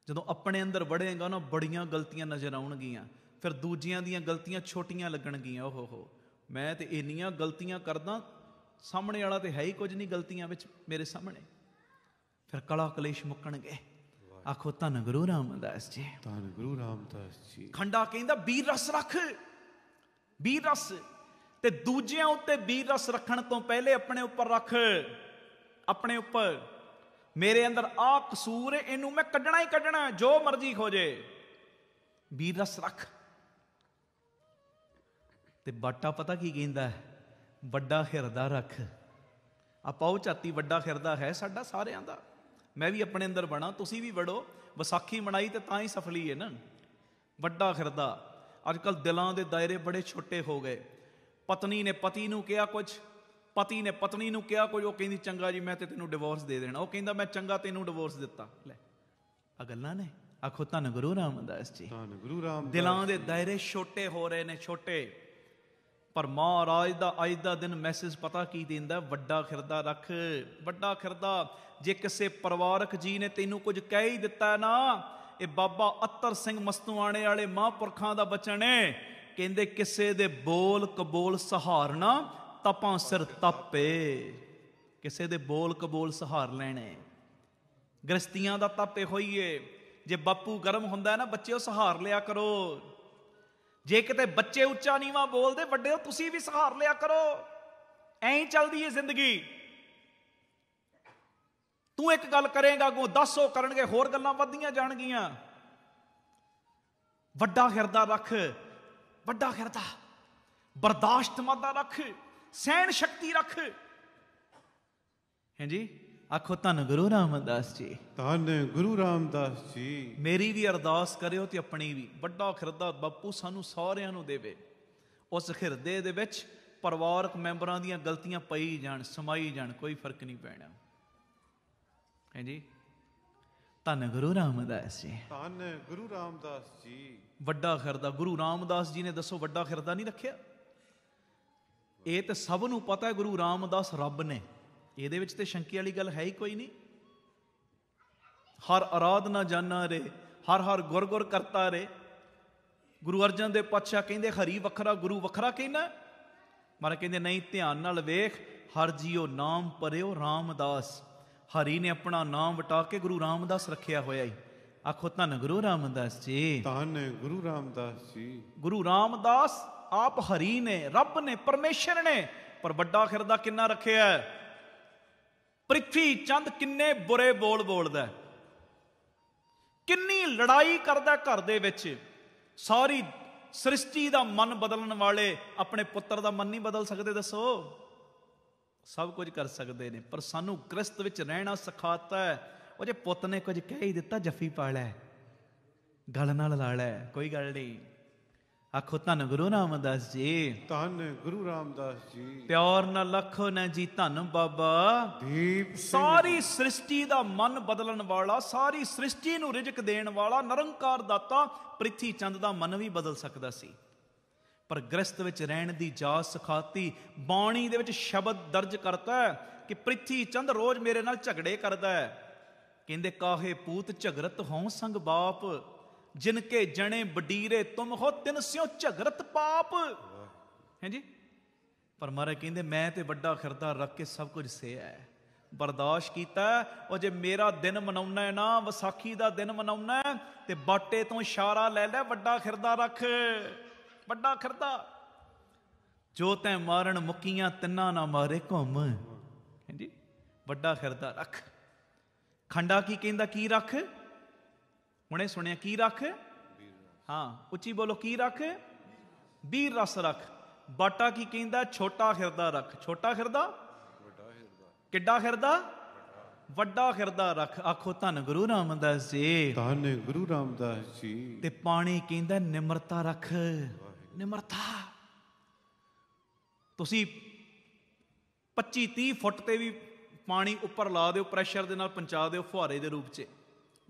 ਜਦੋਂ ਆਪਣੇ ਅੰਦਰ ਵੜੇਗਾ ਨਾ, ਬੜੀਆਂ ਗਲਤੀਆਂ ਨਜ਼ਰ ਆਉਣਗੀਆਂ, ਫਿਰ ਦੂਜਿਆਂ ਦੀਆਂ ਗਲਤੀਆਂ ਛੋਟੀਆਂ ਲੱਗਣਗੀਆਂ। ਓਹ ਹੋ, ਮੈਂ ਤੇ ਇੰਨੀਆਂ ਗਲਤੀਆਂ ਕਰਦਾ, ਸਾਹਮਣੇ ਵਾਲਾ ਤੇ ਹੈ ਹੀ ਕੁਝ ਨਹੀਂ ਗਲਤੀਆਂ ਵਿੱਚ ਮੇਰੇ ਸਾਹਮਣੇ। ਫਿਰ ਕਲਾ ਕਲੇਸ਼ ਮੁੱਕਣਗੇ। ਆਖੋ ਧੰਨ ਗੁਰੂ ਰਾਮਦਾਸ ਜੀ, ਧੰਨ ਗੁਰੂ ਰਾਮਦਾਸ ਜੀ। ਖੰਡਾ ਕਹਿੰਦਾ ਵੀਰ ਰਸ ਰੱਖ, ਵੀਰ ਰਸ। ਤੇ ਦੂਜਿਆਂ ਉੱਤੇ ਵੀਰ ਰਸ ਰੱਖਣ ਤੋਂ ਪਹਿਲੇ ਆਪਣੇ ਉੱਪਰ ਰੱਖ। ਆਪਣੇ ਉੱਪਰ ਮੇਰੇ ਅੰਦਰ ਆ ਕਸੂਰ ਹੈ, ਇਹਨੂੰ ਮੈਂ ਕੱਢਣਾ ਹੀ ਕੱਢਣਾ, ਜੋ ਮਰਜ਼ੀ ਹੋ ਜੇ। ਵੀਰ ਰਸ ਰੱਖ। ਤੇ ਬਾਟਾ ਪਤਾ ਕੀ ਕਹਿੰਦਾ? ਵੱਡਾ ਹਿਰਦਾ ਰੱਖ। ਆਪਾਂ ਉਹ ਝਾਤੀ ਵੱਡਾ ਹਿਰਦਾ ਹੈ ਸਾਡਾ ਸਾਰਿਆਂ ਦਾ। ਮੈਂ ਵੀ ਆਪਣੇ ਅੰਦਰ ਬਣਾ, ਤੁਸੀਂ ਵੀ ਵੜੋ। ਵਿਸਾਖੀ ਮਨਾਈ ਤੇ ਤਾਂ ਹੀ ਸਫਲੀ ਹੈ ਨਾ। ਵੱਡਾ ਹਿਰਦਾ। ਅੱਜ ਕੱਲ੍ਹ ਦਿਲਾਂ ਦੇ ਦਾਇਰੇ ਬੜੇ ਛੋਟੇ ਹੋ ਗਏ। ਪਤਨੀ ਨੇ ਪਤੀ ਨੂੰ ਕਿਹਾ ਕੁਝ, ਪਤੀ ਨੇ ਪਤਨੀ ਨੂੰ ਕਿਹਾ ਕੁਝ, ਉਹ ਕਹਿੰਦੀ ਚੰਗਾ ਜੀ ਮੈਂ ਤੇ ਤੈਨੂੰ ਡਿਵੋਰਸ ਦੇ ਦੇਣਾ। ਉਹ ਕਹਿੰਦਾ ਮੈਂ ਚੰਗਾ ਤੈਨੂੰ ਡਿਵੋਰਸ ਦਿੱਤਾ। ਲੈ ਆ ਗੱਲਾਂ ਨੇ। ਆਖੋ ਧੰਨ ਗੁਰੂ ਰਾਮਦਾਸ ਜੀ। ਧੰਨ ਗੁਰੂ ਰਾਮਦਾਸ। ਦਿਲਾਂ ਦੇ ਦਾਇਰੇ ਛੋਟੇ ਹੋ ਰਹੇ ਨੇ, ਛੋਟੇ। ਪਰ ਮਹਾਰਾਜ ਦਾ ਅੱਜ ਦਾ ਦਿਨ ਮੈਸੇਜ ਪਤਾ ਕੀ ਦਿੰਦਾ? ਵੱਡਾ ਹਿਰਦਾ ਰੱਖ। ਵੱਡਾ ਹਿਰਦਾ। ਜੇ ਕਿਸੇ ਪਰਿਵਾਰਕ ਜੀ ਨੇ ਤੈਨੂੰ ਕੁਝ ਕਹਿ ਹੀ ਦਿੱਤਾ ਨਾ, ਇਹ ਬਾਬਾ ਅਤਰ ਸਿੰਘ ਮਸਤੂਆਣੇ ਵਾਲੇ ਮਹਾਂਪੁਰਖਾਂ ਦਾ ਬਚਨ ਹੈ। ਕਹਿੰਦੇ ਕਿਸੇ ਦੇ ਬੋਲ ਕਬੋਲ ਸਹਾਰਨਾ, ਤਪਾਂ ਸਿਰ ਤਪੇ। ਕਿਸੇ ਦੇ ਬੋਲ ਕਬੋਲ ਸਹਾਰ ਲੈਣੇ। ਗ੍ਰਸਤੀਆਂ ਦਾ ਤਪ ਹੋਈਏ। ਜੇ ਬਾਪੂ ਗਰਮ ਹੁੰਦਾ ਨਾ, ਬੱਚਿਓ ਸਹਾਰ ਲਿਆ ਕਰੋ। ਜੇ ਕਿਤੇ ਬੱਚੇ ਉੱਚਾ ਨੀਵਾਂ ਬੋਲਦੇ, ਵੱਡਿਓ ਤੁਸੀਂ ਵੀ ਸਹਾਰ ਲਿਆ ਕਰੋ। ਐਂ ਹੀ ਚੱਲਦੀ ਹੈ ਜ਼ਿੰਦਗੀ। ਤੂੰ ਇੱਕ ਗੱਲ ਕਰੇਗਾ, ਅੱਗੋਂ 10 ਉਹ ਕਰਨਗੇ, ਹੋਰ ਗੱਲਾਂ ਵੱਧਦੀਆਂ ਜਾਣਗੀਆਂ। ਵੱਡਾ ਹਿਰਦਾ ਰੱਖ। ਵੱਡਾ ਹਿਰਦਾ। ਬਰਦਾਸ਼ਤ ਮਾਦਾ ਰੱਖ। ਸਹਿਣ ਸ਼ਕਤੀ ਰੱਖ। ਹਾਂਜੀ ਆਖੋ ਧੰਨ ਗੁਰੂ ਰਾਮਦਾਸ ਜੀ। ਧੰਨ ਗੁਰੂ ਰਾਮਦਾਸ ਜੀ। ਮੇਰੀ ਵੀ ਅਰਦਾਸ ਕਰਿਓ ਤੇ ਆਪਣੀ ਵੀ। ਵੱਡਾ ਹਿਰਦਾ ਬਾਪੂ ਸਾਨੂੰ ਸਾਰਿਆਂ ਨੂੰ ਦੇਵੇ। ਉਸ ਹਿਰਦੇ ਦੇ ਵਿੱਚ ਪਰਿਵਾਰਕ ਮੈਂਬਰਾਂ ਦੀਆਂ ਗਲਤੀਆਂ ਪਈ ਜਾਣ, ਸਮਾਈ ਜਾਣ, ਕੋਈ ਫਰਕ ਨਹੀਂ ਪੈਣਾ। ਹਾਂਜੀ ਧੰਨ ਗੁਰੂ ਰਾਮਦਾਸ ਜੀ। ਧੰਨ ਗੁਰੂ ਰਾਮਦਾਸ ਜੀ। ਵੱਡਾ ਹਿਰਦਾ। ਗੁਰੂ ਰਾਮਦਾਸ ਜੀ ਨੇ ਦੱਸੋ ਵੱਡਾ ਹਿਰਦਾ ਨਹੀਂ ਰੱਖਿਆ? ਇਹ ਤਾਂ ਸਭ ਨੂੰ ਪਤਾ ਹੈ ਗੁਰੂ ਰਾਮਦਾਸ ਰੱਬ ਨੇ। ਇਹਦੇ ਵਿੱਚ ਤੇ ਸ਼ੰਕੇ ਵਾਲੀ ਗੱਲ ਹੈ ਹੀ ਕੋਈ ਨਹੀਂ। ਹਰ ਅਰਾਧਨਾ ਜਾਨਾ ਰੇ, ਹਰ ਹਰ ਗੁਰ ਗੁਰ ਕਰਤਾ ਰੇ। ਗੁਰੂ ਅਰਜਨ ਦੇਵ ਪਾਤਸ਼ਾਹ ਕਹਿੰਦੇ ਹਰੀ ਵੱਖਰਾ ਗੁਰੂ ਵੱਖਰਾ ਕਹਿੰਦਾ। ਮਹਾਰਾਜ ਕਹਿੰਦੇ ਨਹੀਂ, ਧਿਆਨ ਨਾਲ ਵੇਖ। ਹਰ ਜੀਓ ਨਾਮ ਪਰਿਓ ਰਾਮਦਾਸ। ਹਰੀ ਨੇ ਆਪਣਾ ਨਾਮ ਵਟਾ ਕੇ ਗੁਰੂ ਰਾਮਦਾਸ ਰੱਖਿਆ ਹੋਇਆ ਹੀ। ਆਖੋ ਧੰਨ ਗੁਰੂ ਰਾਮਦਾਸ ਜੀ। ਧੰਨ ਗੁਰੂ ਰਾਮਦਾਸ ਜੀ। ਗੁਰੂ ਰਾਮਦਾਸ ਆਪ ਹਰੀ ਨੇ, ਰੱਬ ਨੇ, ਪਰਮੇਸ਼ਰ ਨੇ। ਪਰ ਵੱਡਾ ਹਿਰਦਾ ਕਿੰਨਾ ਰੱਖਿਆ? ਪ੍ਰਿਥਵੀ ਚੰਦ ਕਿੰਨੇ ਬੁਰੇ ਬੋਲ ਬੋਲਦਾ, ਕਿੰਨੀ ਲੜਾਈ ਕਰਦਾ ਘਰ ਦੇ ਵਿੱਚ। ਸਾਰੀ ਸ੍ਰਿਸ਼ਟੀ ਦਾ ਮਨ ਬਦਲਣ ਵਾਲੇ ਆਪਣੇ ਪੁੱਤਰ ਦਾ ਮਨ ਨਹੀਂ ਬਦਲ ਸਕਦੇ? ਦੱਸੋ। ਸਭ ਕੁਝ ਕਰ ਸਕਦੇ ਨੇ, ਪਰ ਸਾਨੂੰ ਕ੍ਰਿਸਤ ਵਿੱਚ ਰਹਿਣਾ ਸਿਖਾਤਾ ਹੈ। ਉਹ ਜੇ ਪੁੱਤ ਨੇ ਕੁਝ ਕਹਿ ਹੀ ਦਿੱਤਾ, ਜੱਫੀ ਪਾ ਲੈ, ਗੱਲ ਨਾਲ ਲਾ ਲੈ, ਕੋਈ ਗੱਲ ਨਹੀਂ। ਆਖੋ ਧੰਨ ਗੁਰੂ ਰਾਮਦਾਸ ਜੀ। ਧੰਨ ਗੁਰੂ ਰਾਮਦਾਸ ਜੀ। ਪਿਆਰ ਨਾਲ ਲੱਖੋ ਨਾ ਜੀ ਧੰਨ ਬਾਬਾ ਦੀਪ। ਸਾਰੀ ਸ੍ਰਿਸ਼ਟੀ ਦਾ ਮਨ ਬਦਲਣ ਵਾਲਾ, ਸਾਰੀ ਸ੍ਰਿਸ਼ਟੀ ਨੂੰ ਰਿਜ਼ਕ ਦੇਣ ਵਾਲਾ ਨਿਰੰਕਾਰ ਦਾਤਾ ਪ੍ਰਿਥੀ ਚੰਦ ਦਾ ਮਨ ਵੀ ਬਦਲ ਸਕਦਾ ਸੀ। ਪਰ ਗ੍ਰਸਤ ਵਿੱਚ ਰਹਿਣ ਦੀ ਜਾਚ ਸਿਖਾਤੀ। ਬਾਣੀ ਦੇ ਵਿੱਚ ਸ਼ਬਦ ਦਰਜ ਕਰਤਾ ਹੈ ਕਿ ਪ੍ਰਿਥੀ ਚੰਦ ਰੋਜ਼ ਮੇਰੇ ਨਾਲ ਝਗੜੇ ਕਰਦਾ ਹੈ। ਕਹਿੰਦੇ ਕਾਹੇ ਪੂਤ ਝਗਰਤ ਹੋਂ ਸੰਗ ਬਾਪ, ਜਿਨਕੇ ਜਣੇ ਬਡੀਰੇ ਤੁਮ ਹੋ ਤਿਨ ਸਿਓ ਝਗਰਤ ਪਾਪ। ਹਾਂਜੀ ਪਰ ਮਹਾਰਾਜ ਕਹਿੰਦੇ ਮੈਂ ਤੇ ਵੱਡਾ ਹਿਰਦਾ ਰੱਖ ਕੇ ਸਭ ਕੁਝ ਸਹਿਆ ਹੈ, ਬਰਦਾਸ਼ਤ ਕੀਤਾ। ਉਹ ਜੇ ਮੇਰਾ ਦਿਨ ਮਨਾਉਣਾ ਹੈ ਨਾ, ਵਿਸਾਖੀ ਦਾ ਦਿਨ ਮਨਾਉਣਾ ਹੈ, ਤੇ ਬਾਟੇ ਤੋਂ ਇਸ਼ਾਰਾ ਲੈ ਲੈ, ਵੱਡਾ ਹਿਰਦਾ ਰੱਖ। ਵੱਡਾ ਹਿਰਦਾ। ਜੋ ਤੈਂ ਮਾਰਨ ਮੁੱਕੀਆਂ ਤਿੰਨਾਂ ਨਾ ਮਾਰੇ ਘੁੰਮ। ਹਾਂਜੀ ਵੱਡਾ ਹਿਰਦਾ ਰੱਖ। ਖੰਡਾ ਕੀ ਕਹਿੰਦਾ? ਕੀ ਰੱਖ? ਹੁਣੇ ਸੁਣਿਆ, ਕੀ ਰੱਖ? ਹਾਂ ਉੱਚੀ ਬੋਲੋ, ਕੀ ਰੱਖ? ਵੀਰ ਰਸ ਰੱਖ। ਬਾਟਾ ਕੀ ਕਹਿੰਦਾ? ਛੋਟਾ ਹਿਰਦਾ ਰੱਖ। ਛੋਟਾ ਹਿਰਦਾ। ਕਿੱਡਾ ਹਿਰਦਾ? ਵੱਡਾ ਹਿਰਦਾ ਰੱਖ। ਆਖੋ ਧੰਨ ਗੁਰੂ ਰਾਮਦਾਸ ਜੀ। ਧੰਨ ਗੁਰੂ ਰਾਮਦਾਸ ਜੀ। ਤੇ ਪਾਣੀ ਕਹਿੰਦਾ ਨਿਮਰਤਾ ਰੱਖ। ਨਿਮਰਤਾ। ਤੁਸੀਂ 25-30 ਫੁੱਟ ਤੇ ਵੀ ਪਾਣੀ ਉੱਪਰ ਲਾ ਦਿਓ, ਪ੍ਰੈਸ਼ਰ ਦੇ ਨਾਲ ਪਹੁੰਚਾ ਦਿਓ ਫੁਹਾਰੇ ਦੇ ਰੂਪ 'ਚ,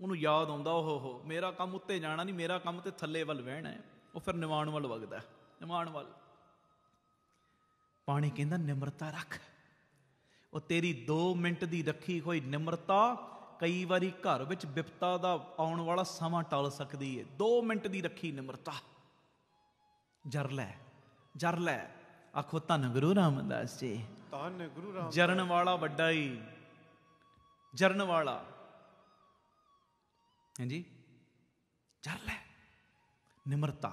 ਉਹਨੂੰ ਯਾਦ ਆਉਂਦਾ ਓਹੋ ਮੇਰਾ ਕੰਮ ਉੱਤੇ ਜਾਣਾ ਨਹੀਂ, ਮੇਰਾ ਕੰਮ ਤੇ ਥੱਲੇ ਵੱਲ ਵਹਿਣਾ ਹੈ। ਉਹ ਫਿਰ ਨਿਵਾਣ ਵੱਲ ਵਗਦਾ, ਨਿਵਾਣ ਵੱਲ। ਪਾਣੀ ਕਹਿੰਦਾ ਨਿਮਰਤਾ ਰੱਖ। ਉਹ ਤੇਰੀ 2 ਮਿੰਟ ਦੀ ਰੱਖੀ ਹੋਈ ਨਿਮਰਤਾ ਕਈ ਵਾਰੀ ਘਰ ਵਿੱਚ ਵਿਪਤਾ ਦਾ ਆਉਣ ਵਾਲਾ ਸਮਾਂ ਟਾਲ ਸਕਦੀ ਹੈ। 2 ਮਿੰਟ ਦੀ ਰੱਖੀ ਨਿਮਰਤਾ। ਜਰ ਲੈ, ਜਰ ਲੈ। ਆਖੋ ਧੰਨ ਗੁਰੂ ਰਾਮਦਾਸ ਜੀ। ਧੰਨ ਗੁਰੂ ਰਾਮਦਾਸ। ਜਰਨ ਵਾਲਾ ਵੱਡਾ ਹੀ, ਜਰਨ ਵਾਲਾ। ਹਾਂਜੀ ਜਰ ਲੈ, ਨਿਮਰਤਾ।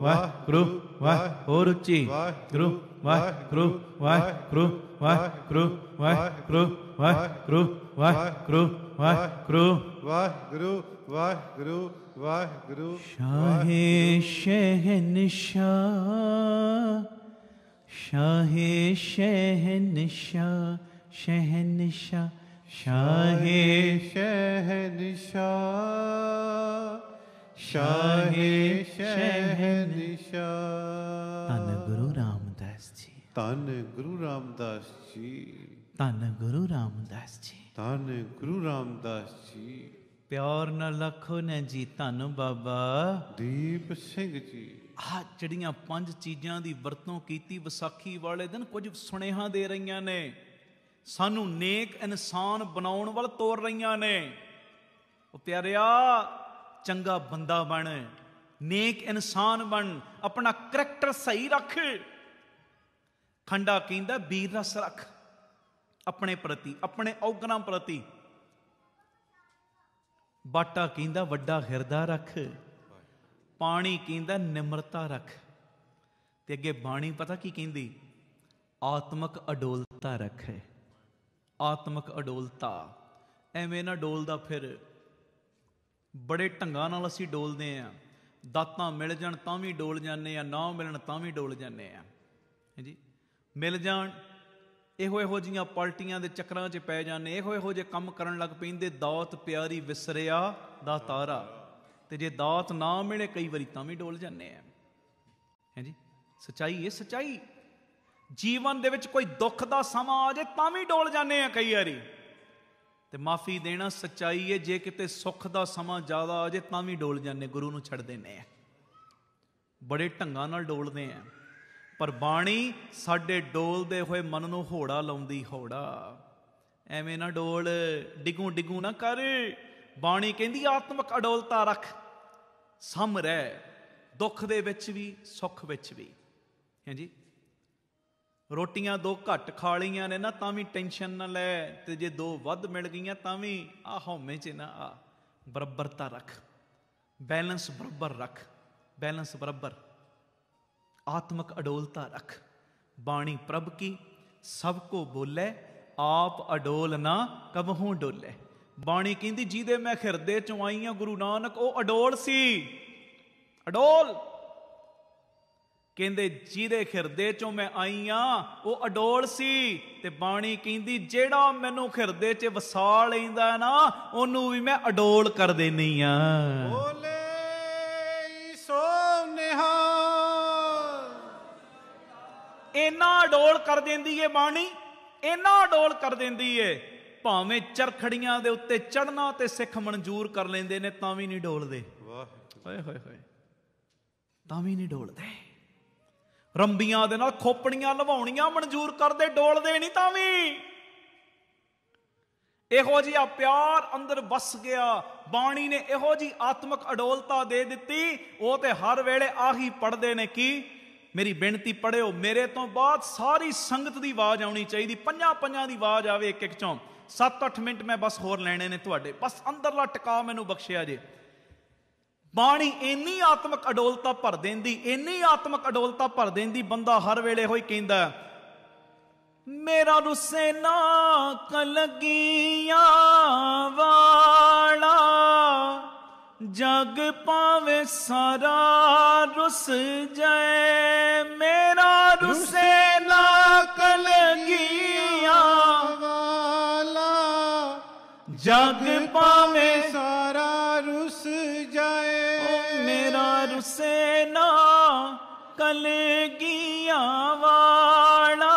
ਵਾਹਿਗੁਰੂ ਵਾਹਿਗੁਰੂ ਉੱਚੀ ਗੁਰੂ ਵਾਹਿਗੁਰੂ ਵਾਹਿਗੁਰੂ ਵਾਹਿਗੁਰੂ ਵਾਹਿਗੁਰੂ ਵਾਹਿਗੁਰੂ ਵਾਹਿਗੁਰੂ ਵਾਹਿਗੁਰੂ ਵਾਹਿਗੁਰੂ ਵਾਹਿਗੁਰੂ ਵਾਹਿਗੁਰੂ ਸ਼ਾਹੇ ਸ਼ਹਿਨਸ਼ਾਹ ਸ਼ਾਹੇ ਸ਼ਹਿਨਸ਼ਾਹ ਸ਼ਹਿਨਸ਼ਾਹ ਸ਼ਾਹੇ ਸ਼ਹਿਨਸ਼ਾਹ ਸ਼ਾਹੇ ਸ਼ਹਿਨਸ਼ਾਹ। ਧੰਨ ਗੁਰੂ ਰਾਮਦਾਸ ਜੀ, ਧੰਨ ਗੁਰੂ ਰਾਮਦਾਸ ਜੀ, ਧੰਨ ਗੁਰੂ ਰਾਮਦਾਸ ਜੀ, ਧੰਨ ਗੁਰੂ ਰਾਮਦਾਸ ਜੀ। ਪਿਆਰ ਨਾਲ ਆਖੋ ਨਾ ਜੀ ਧੰਨ ਬਾਬਾ ਦੀਪ ਸਿੰਘ ਜੀ। ਆਹ ਜਿਹੜੀਆਂ 5 ਚੀਜ਼ਾਂ ਦੀ ਵਰਤੋਂ ਕੀਤੀ ਵਿਸਾਖੀ ਵਾਲੇ ਦਿਨ ਕੁਝ ਸੁਨੇਹਾ ਦੇ ਰਹੀਆਂ ਨੇ, ਸਾਨੂੰ ਨੇਕ ਇਨਸਾਨ ਬਣਾਉਣ ਵੱਲ ਤੋਰ ਰਹੀਆਂ ਨੇ। ਉਹ ਪਿਆਰਿਆ, ਚੰਗਾ ਬੰਦਾ ਬਣ, ਨੇਕ ਇਨਸਾਨ ਬਣ, ਆਪਣਾ ਕਰੈਕਟਰ ਸਹੀ ਰੱਖ। ਖੰਡਾ ਕਹਿੰਦਾ ਵੀਰ ਰਸ ਰੱਖ ਆਪਣੇ ਪ੍ਰਤੀ, ਆਪਣੇ ਔਗਣਾਂ ਪ੍ਰਤੀ। ਬਾਟਾ ਕਹਿੰਦਾ ਵੱਡਾ ਹਿਰਦਾ ਰੱਖ। ਪਾਣੀ ਕਹਿੰਦਾ ਨਿਮਰਤਾ ਰੱਖ। ਤੇ ਅੱਗੇ ਬਾਣੀ ਪਤਾ ਕੀ ਕਹਿੰਦੀ? ਆਤਮਕ ਅਡੋਲਤਾ ਰੱਖ। ਆਤਮਕ ਅਡੋਲਤਾ। ਐਵੇਂ ਨਾ ਡੋਲਦਾ ਫਿਰ। ਬੜੇ ਢੰਗਾਂ ਨਾਲ ਅਸੀਂ ਡੋਲਦੇ ਹਾਂ। ਦਾਤਾਂ ਮਿਲ ਜਾਣ ਤਾਂ ਵੀ ਡੋਲ ਜਾਂਦੇ ਆ, ਨਾ ਮਿਲਣ ਤਾਂ ਵੀ ਡੋਲ ਜਾਂਦੇ ਆ। ਹਾਂਜੀ, ਮਿਲ ਜਾਣ ਇਹੋ ਜਿਹੀਆਂ ਪਾਰਟੀਆਂ ਦੇ ਚੱਕਰਾਂ 'ਚ ਪੈ ਜਾਂਦੇ, ਇਹੋ ਜਿਹੇ ਕੰਮ ਕਰਨ ਲੱਗ ਪੈਂਦੇ। ਦਾਤ ਪਿਆਰੀ ਵਿਸਰਿਆ ਦਾ ਤਾਰਾ। ਤੇ ਜੇ ਦਾਤ ਨਾ ਮਿਲੇ ਕਈ ਵਾਰੀ ਤਾਂ ਵੀ ਡੋਲ ਜਾਂਦੇ ਆ। ਹਾਂਜੀ, ਸੱਚਾਈ ਇਹ ਸੱਚਾਈ। ਜੀਵਨ ਦੇ ਵਿੱਚ ਕੋਈ ਦੁੱਖ ਦਾ ਸਮਾਂ ਆ ਜੇ ਤਾਂ ਵੀ ਡੋਲ ਜਾਂਦੇ ਆ ਕਈ ਵਾਰੀ। ਤੇ ਮਾਫੀ ਦੇਣਾ ਸੱਚਾਈ ਹੈ। ਜੇ ਕਿਤੇ ਸੁੱਖ ਦਾ ਸਮਾਂ ਜ਼ਿਆਦਾ ਆ ਜੇ ਤਾਂ ਵੀ ਡੋਲ ਜਾਂਦੇ, ਗੁਰੂ ਨੂੰ ਛੱਡ ਦਿੰਦੇ ਆ। ਬੜੇ ਢੰਗਾਂ ਨਾਲ ਡੋਲਦੇ ਆ। ਪਰ ਬਾਣੀ ਸਾਡੇ ਡੋਲਦੇ ਹੋਏ ਮਨ ਨੂੰ ਹੋੜਾ ਲਾਉਂਦੀ। ਹੋੜਾ ਐਵੇਂ ਨਾ ਡੋਲ, ਡਿਗੂ ਨਾ ਕਰ। ਬਾਣੀ ਕਹਿੰਦੀ ਆਤਮਕ ਅਡੋਲਤਾ ਰੱਖ, ਸਮ ਰਹਿ, ਦੁੱਖ ਦੇ ਵਿੱਚ ਵੀ ਸੁੱਖ ਵਿੱਚ ਵੀ। ਹਾਂਜੀ, ਰੋਟੀਆਂ 2 ਘੱਟ ਖਾ ਲਈਆਂ ਨੇ ਨਾ ਤਾਂ ਵੀ ਟੈਨਸ਼ਨ ਨਾ ਲੈ, ਤੇ ਜੇ 2 ਵੱਧ ਮਿਲ ਗਈਆਂ ਤਾਂ ਵੀ ਆ ਹਉਮੈ 'ਚ ਨਾ ਆ। ਬਰਾਬਰਤਾ ਰੱਖ, ਬੈਲੈਂਸ ਬਰਾਬਰ ਰੱਖ, ਬੈਲੈਂਸ ਬਰਾਬਰ। ਆਤਮਕ ਅਡੋਲਤਾ ਰੱਖ। ਬਾਣੀ ਪ੍ਰਭ ਕੀ ਸਭ ਕੋ ਬੋਲੇ, ਆਪ ਅਡੋਲ ਨਾ ਕਬਹੂ ਡੋਲੇ। ਬਾਣੀ ਕਹਿੰਦੀ ਜਿਹਦੇ ਮੈਂ ਹਿਰਦੇ ਚੋਂ ਆਈ ਹਾਂ ਗੁਰੂ ਨਾਨਕ, ਉਹ ਅਡੋਲ ਸੀ। ਅਡੋਲ ਕਹਿੰਦੇ ਜਿਹਦੇ ਹਿਰਦੇ ਚੋਂ ਮੈਂ ਆਈ ਹਾਂ ਉਹ ਅਡੋਲ ਸੀ। ਤੇ ਬਾਣੀ ਕਹਿੰਦੀ ਜਿਹੜਾ ਮੈਨੂੰ ਹਿਰਦੇ 'ਚ ਵਸਾ ਲੈਂਦਾ ਨਾ ਉਹਨੂੰ ਵੀ ਮੈਂ ਅਡੋਲ ਕਰ ਦੇਨੀ ਆ। ਬੋਲੇ ਸੋ ਨਿਹਾਲ। ਇੰਨਾ ਅਡੋਲ ਕਰ ਦਿੰਦੀ ਏ ਬਾਣੀ, ਇੰਨਾ ਅਡੋਲ ਕਰ ਦਿੰਦੀ ਏ। ਭਾਵੇਂ ਚਰਖੜੀਆਂ ਦੇ ਉੱਤੇ ਚੜ੍ਹਨਾ ਤੇ ਸਿੱਖ ਮਨਜ਼ੂਰ ਕਰ ਲੈਂਦੇ ਨੇ ਤਾਂ ਵੀ ਨਹੀਂ ਡੋਲਦੇ। ਹੋਏ ਹੋਏ ਹੋਏ, ਤਾਂ ਵੀ ਨਹੀਂ ਡੋਲਦੇ। ਰੰਬੀਆਂ ਦੇ ਨਾਲ ਖੋਪੜੀਆਂ ਲਵਾਉਣੀਆਂ ਮਨਜ਼ੂਰ ਕਰਦੇ, ਡੋਲਦੇ ਨਹੀਂ ਤਾਂ ਵੀ। ਇਹੋ ਜਿਹਾ ਪਿਆਰ ਅੰਦਰ ਵਸ ਗਿਆ। ਬਾਣੀ ਨੇ ਇਹੋ ਜਿਹੀ ਆਤਮਕ ਅਡੋਲਤਾ ਦੇ ਦਿੱਤੀ। ਉਹ ਤੇ ਹਰ ਵੇਲੇ ਆਹੀ ਪੜ੍ਹਦੇ ਨੇ ਕਿ ਮੇਰੀ ਬੇਨਤੀ ਪੜ੍ਹਿਓ। ਮੇਰੇ ਤੋਂ ਬਾਅਦ ਸਾਰੀ ਸੰਗਤ ਦੀ ਆਵਾਜ਼ ਆਉਣੀ ਚਾਹੀਦੀ, 5 ਦੀ ਆਵਾਜ਼ ਆਵੇ ਇੱਕ ਚੋਂ। 7-8 ਮਿੰਟ ਮੈਂ ਬਸ ਹੋਰ ਲੈਣੇ ਨੇ ਤੁਹਾਡੇ, ਬਸ ਅੰਦਰਲਾ ਟਿਕਾ ਮੈਨੂੰ ਬਖਸ਼ਿਆ ਜੇ। ਬਾਣੀ ਇੰਨੀ ਆਤਮਕ ਅਡੋਲਤਾ ਭਰ ਦਿੰਦੀ, ਇੰਨੀ ਆਤਮਕ ਅਡੋਲਤਾ ਭਰ ਦਿੰਦੀ, ਬੰਦਾ ਹਰ ਵੇਲੇ ਹੋਈ ਕਹਿੰਦਾ ਮੇਰਾ ਰੁੱਸੇ ਨਾ ਕਲਗੀਆਂ ਵਾਲਾ, ਜਗ ਪਾਵੇ ਸਾਰਾ ਰੁੱਸ ਜਾਏ। ਮੇਰਾ ਰੁੱਸੇ ਨਾ ਕਲਗੀਆਂ ਵਾਲਾ, ਜਗ ਪਾਵੇ ਸਾਰਾ ਰੁੱਸ ਜਾਏ। ਮੇਰਾ ਰੁੱਸੇ ਨਾ ਕਲਗੀਆਂ ਵਾਲਾ,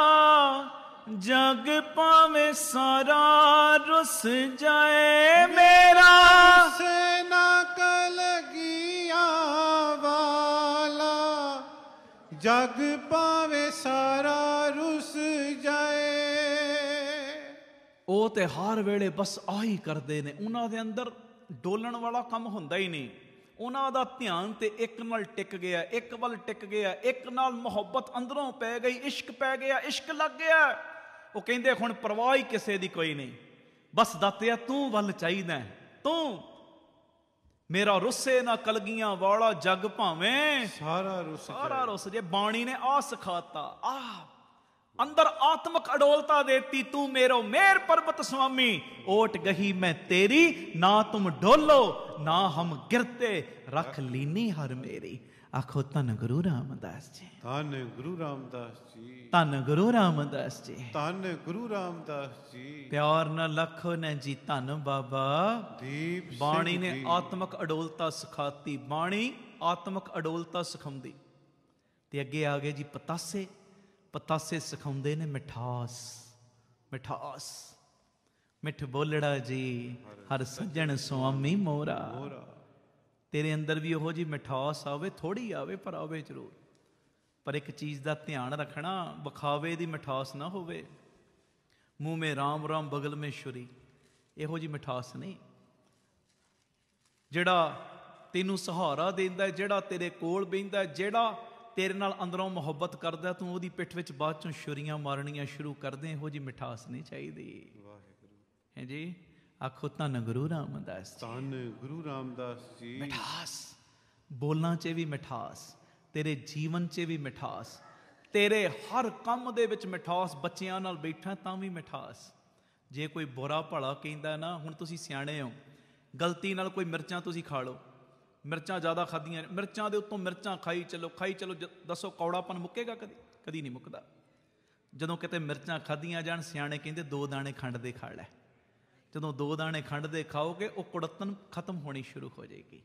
ਜਗ ਪਾਵੇ ਸਾਰਾ ਰੁੱਸ ਜਾਏ। ਮੇਰਾ ਰੁੱਸੇ ਨਾ ਕਲਗੀਆਂ ਵਾਲਾ, ਜਗ ਪਾਵੇ ਸਾਰਾ ਰੁੱਸ ਜਾਏ। ਉਹ ਤੇ ਹਰ ਵੇਲੇ ਬਸ ਆਹੀ ਕਰਦੇ ਨੇ। ਉਹਨਾਂ ਦੇ ਅੰਦਰ ਡੋਲਣ ਵਾਲਾ ਕੰਮ ਹੁੰਦਾ ਹੀ ਨਹੀਂ। ਉਹਨਾਂ ਦਾ ਧਿਆਨ ਤੇ ਇੱਕ ਨਾਲ ਟਿਕ ਗਿਆ, ਇੱਕ ਵੱਲ ਟਿਕ ਗਿਆ, ਇੱਕ ਨਾਲ ਮੁਹੱਬਤ ਅੰਦਰੋਂ ਪੈ ਗਈ, ਇਸ਼ਕ ਪੈ ਗਿਆ, ਇਸ਼ਕ ਲੱਗ ਗਿਆ। ਉਹ ਕਹਿੰਦੇ ਹੁਣ ਪਰਵਾਹ ਹੀ ਕਿਸੇ ਦੀ ਕੋਈ ਨਹੀਂ, ਬਸ ਦਾਤਿਆ ਤੂੰ ਵੱਲ ਚਾਹੀਦਾ, ਤੂੰ। ਮੇਰਾ ਰੁੱਸੇ ਨਾ ਕਲਗੀਆਂ ਵਾਲਾ ਜੱਗ ਭਾਵੇਂ ਸਾਰਾ ਰੁੱਸ ਜੇ। ਬਾਣੀ ਨੇ ਆ ਸਿਖਾਤਾ, ਅੰਦਰ ਆਤਮਕ ਅਡੋਲਤਾ ਦੇਤੀ। ਤੂੰ ਮੇਰੋ ਮੇਰ ਪਰਬਤ ਸੁਆਮੀ, ਓਟ ਗਹੀ ਮੈਂ ਤੇਰੀ, ਨਾ ਤੁਮ ਡੋਲੋ ਨਾ ਹਮ ਗਿਰਤੇ, ਰੱਖ ਲੀਨੀ ਹਰ ਮੇਰੀ। ਆਖੋ ਧੰਨ ਗੁਰੂ ਰਾਮਦਾਸ ਜੀ, ਧੰਨ ਗੁਰੂ ਰਾਮਦਾਸ ਜੀ, ਧੰਨ ਗੁਰੂ ਰਾਮਦਾਸ ਜੀ, ਧੰਨ ਗੁਰੂ ਰਾਮਦਾਸ ਜੀ। ਪਿਆਰ ਨਾਲ ਲੱਖੋ ਨੇ ਜੀ ਧੰਨ ਬਾਬਾ ਦੀਪ ਸਿੰਘ ਬਾਣੀ ਨੇ ਜੀ। ਆਤਮਕ ਅਡੋਲਤਾ ਸਿਖਾਤੀ। ਬਾਣੀ ਆਤਮਕ ਅਡੋਲਤਾ ਸਿਖਾਉਂਦੀ। ਤੇ ਅੱਗੇ ਆ ਗਏ ਜੀ ਪਤਾਸੇ। ਪਤਾਸੇ ਸਿਖਾਉਂਦੇ ਨੇ ਮਿਠਾਸ। ਮਿਠਾਸ ਮਿੱਠ ਬੋਲੜਾ ਜੀ, ਹਰ ਸੱਜਣ ਸੁਆਮੀ ਮੋਰਾ। ਤੇਰੇ ਅੰਦਰ ਵੀ ਉਹੋ ਜੀ ਮਿਠਾਸ ਆਵੇ, ਥੋੜੀ ਆਵੇ ਪਰ ਆਵੇ ਜ਼ਰੂਰ। ਪਰ ਇੱਕ ਚੀਜ਼ ਦਾ ਧਿਆਨ ਰੱਖਣਾ, ਵਿਖਾਵੇ ਦੀ ਮਿਠਾਸ ਨਾ ਹੋਵੇ। ਮੂੰਹ ਮੇ ਰਾਮ ਰਾਮ ਬਗਲ ਮੇ ਛੁਰੀ, ਇਹੋ ਜੀ ਮਿਠਾਸ ਨਹੀਂ। ਜਿਹੜਾ ਤੈਨੂੰ ਸਹਾਰਾ ਦਿੰਦਾ, ਜਿਹੜਾ ਤੇਰੇ ਕੋਲ ਬਹਿੰਦਾ, ਜਿਹੜਾ ਤੇਰੇ ਨਾਲ ਅੰਦਰੋਂ ਮੁਹੱਬਤ ਕਰਦਾ, ਤੂੰ ਉਹਦੀ ਪਿੱਠ ਵਿੱਚ ਬਾਅਦ ਚੋਂ ਛੁਰੀਆਂ ਮਾਰਨੀਆਂ ਸ਼ੁਰੂ ਕਰ ਦੇ, ਇਹੋ ਜੀ ਮਿਠਾਸ ਨਹੀਂ ਚਾਹੀਦੀ। ਹੈ ਜੀ। ਆਖੋ ਧੰਨ ਗੁਰੂ ਰਾਮਦਾਸ ਜੀ, ਧੰਨ ਗੁਰੂ ਰਾਮਦਾਸ ਜੀ। ਮਿਠਾਸ ਬੋਲਾਂ 'ਚ ਵੀ ਮਿਠਾਸ, ਤੇਰੇ ਜੀਵਨ 'ਚ ਵੀ ਮਿਠਾਸ, ਤੇਰੇ ਹਰ ਕੰਮ ਦੇ ਵਿੱਚ ਮਿਠਾਸ। ਬੱਚਿਆਂ ਨਾਲ ਬੈਠਾ ਤਾਂ ਵੀ ਮਿਠਾਸ। ਜੇ ਕੋਈ ਬੁਰਾ ਭਲਾ ਕਹਿੰਦਾ ਨਾ, ਹੁਣ ਤੁਸੀਂ ਸਿਆਣੇ ਹੋ, ਗਲਤੀ ਨਾਲ ਕੋਈ ਮਿਰਚਾਂ ਤੁਸੀਂ ਖਾ ਲਓ, ਮਿਰਚਾਂ ਜ਼ਿਆਦਾ ਖਾਧੀਆਂ, ਮਿਰਚਾਂ ਦੇ ਉੱਤੋਂ ਮਿਰਚਾਂ ਖਾਈ ਚਲੋ ਖਾਈ ਚਲੋ, ਦੱਸੋ ਕੌੜਾਪਨ ਮੁੱਕੇਗਾ ਕਦੀ? ਕਦੀ ਨਹੀਂ ਮੁੱਕਦਾ। ਜਦੋਂ ਕਿਤੇ ਮਿਰਚਾਂ ਖਾਧੀਆਂ ਜਾਣ, ਸਿਆਣੇ ਕਹਿੰਦੇ 2 ਦਾਣੇ ਖੰਡ ਦੇ ਖਾ ਲੈ। ਜਦੋਂ 2 ਦਾਣੇ ਖੰਡ ਦੇ ਖਾਓਗੇ, ਉਹ ਕੁੜੱਤਣ ਖਤਮ ਹੋਣੀ ਸ਼ੁਰੂ ਹੋ ਜਾਏਗੀ।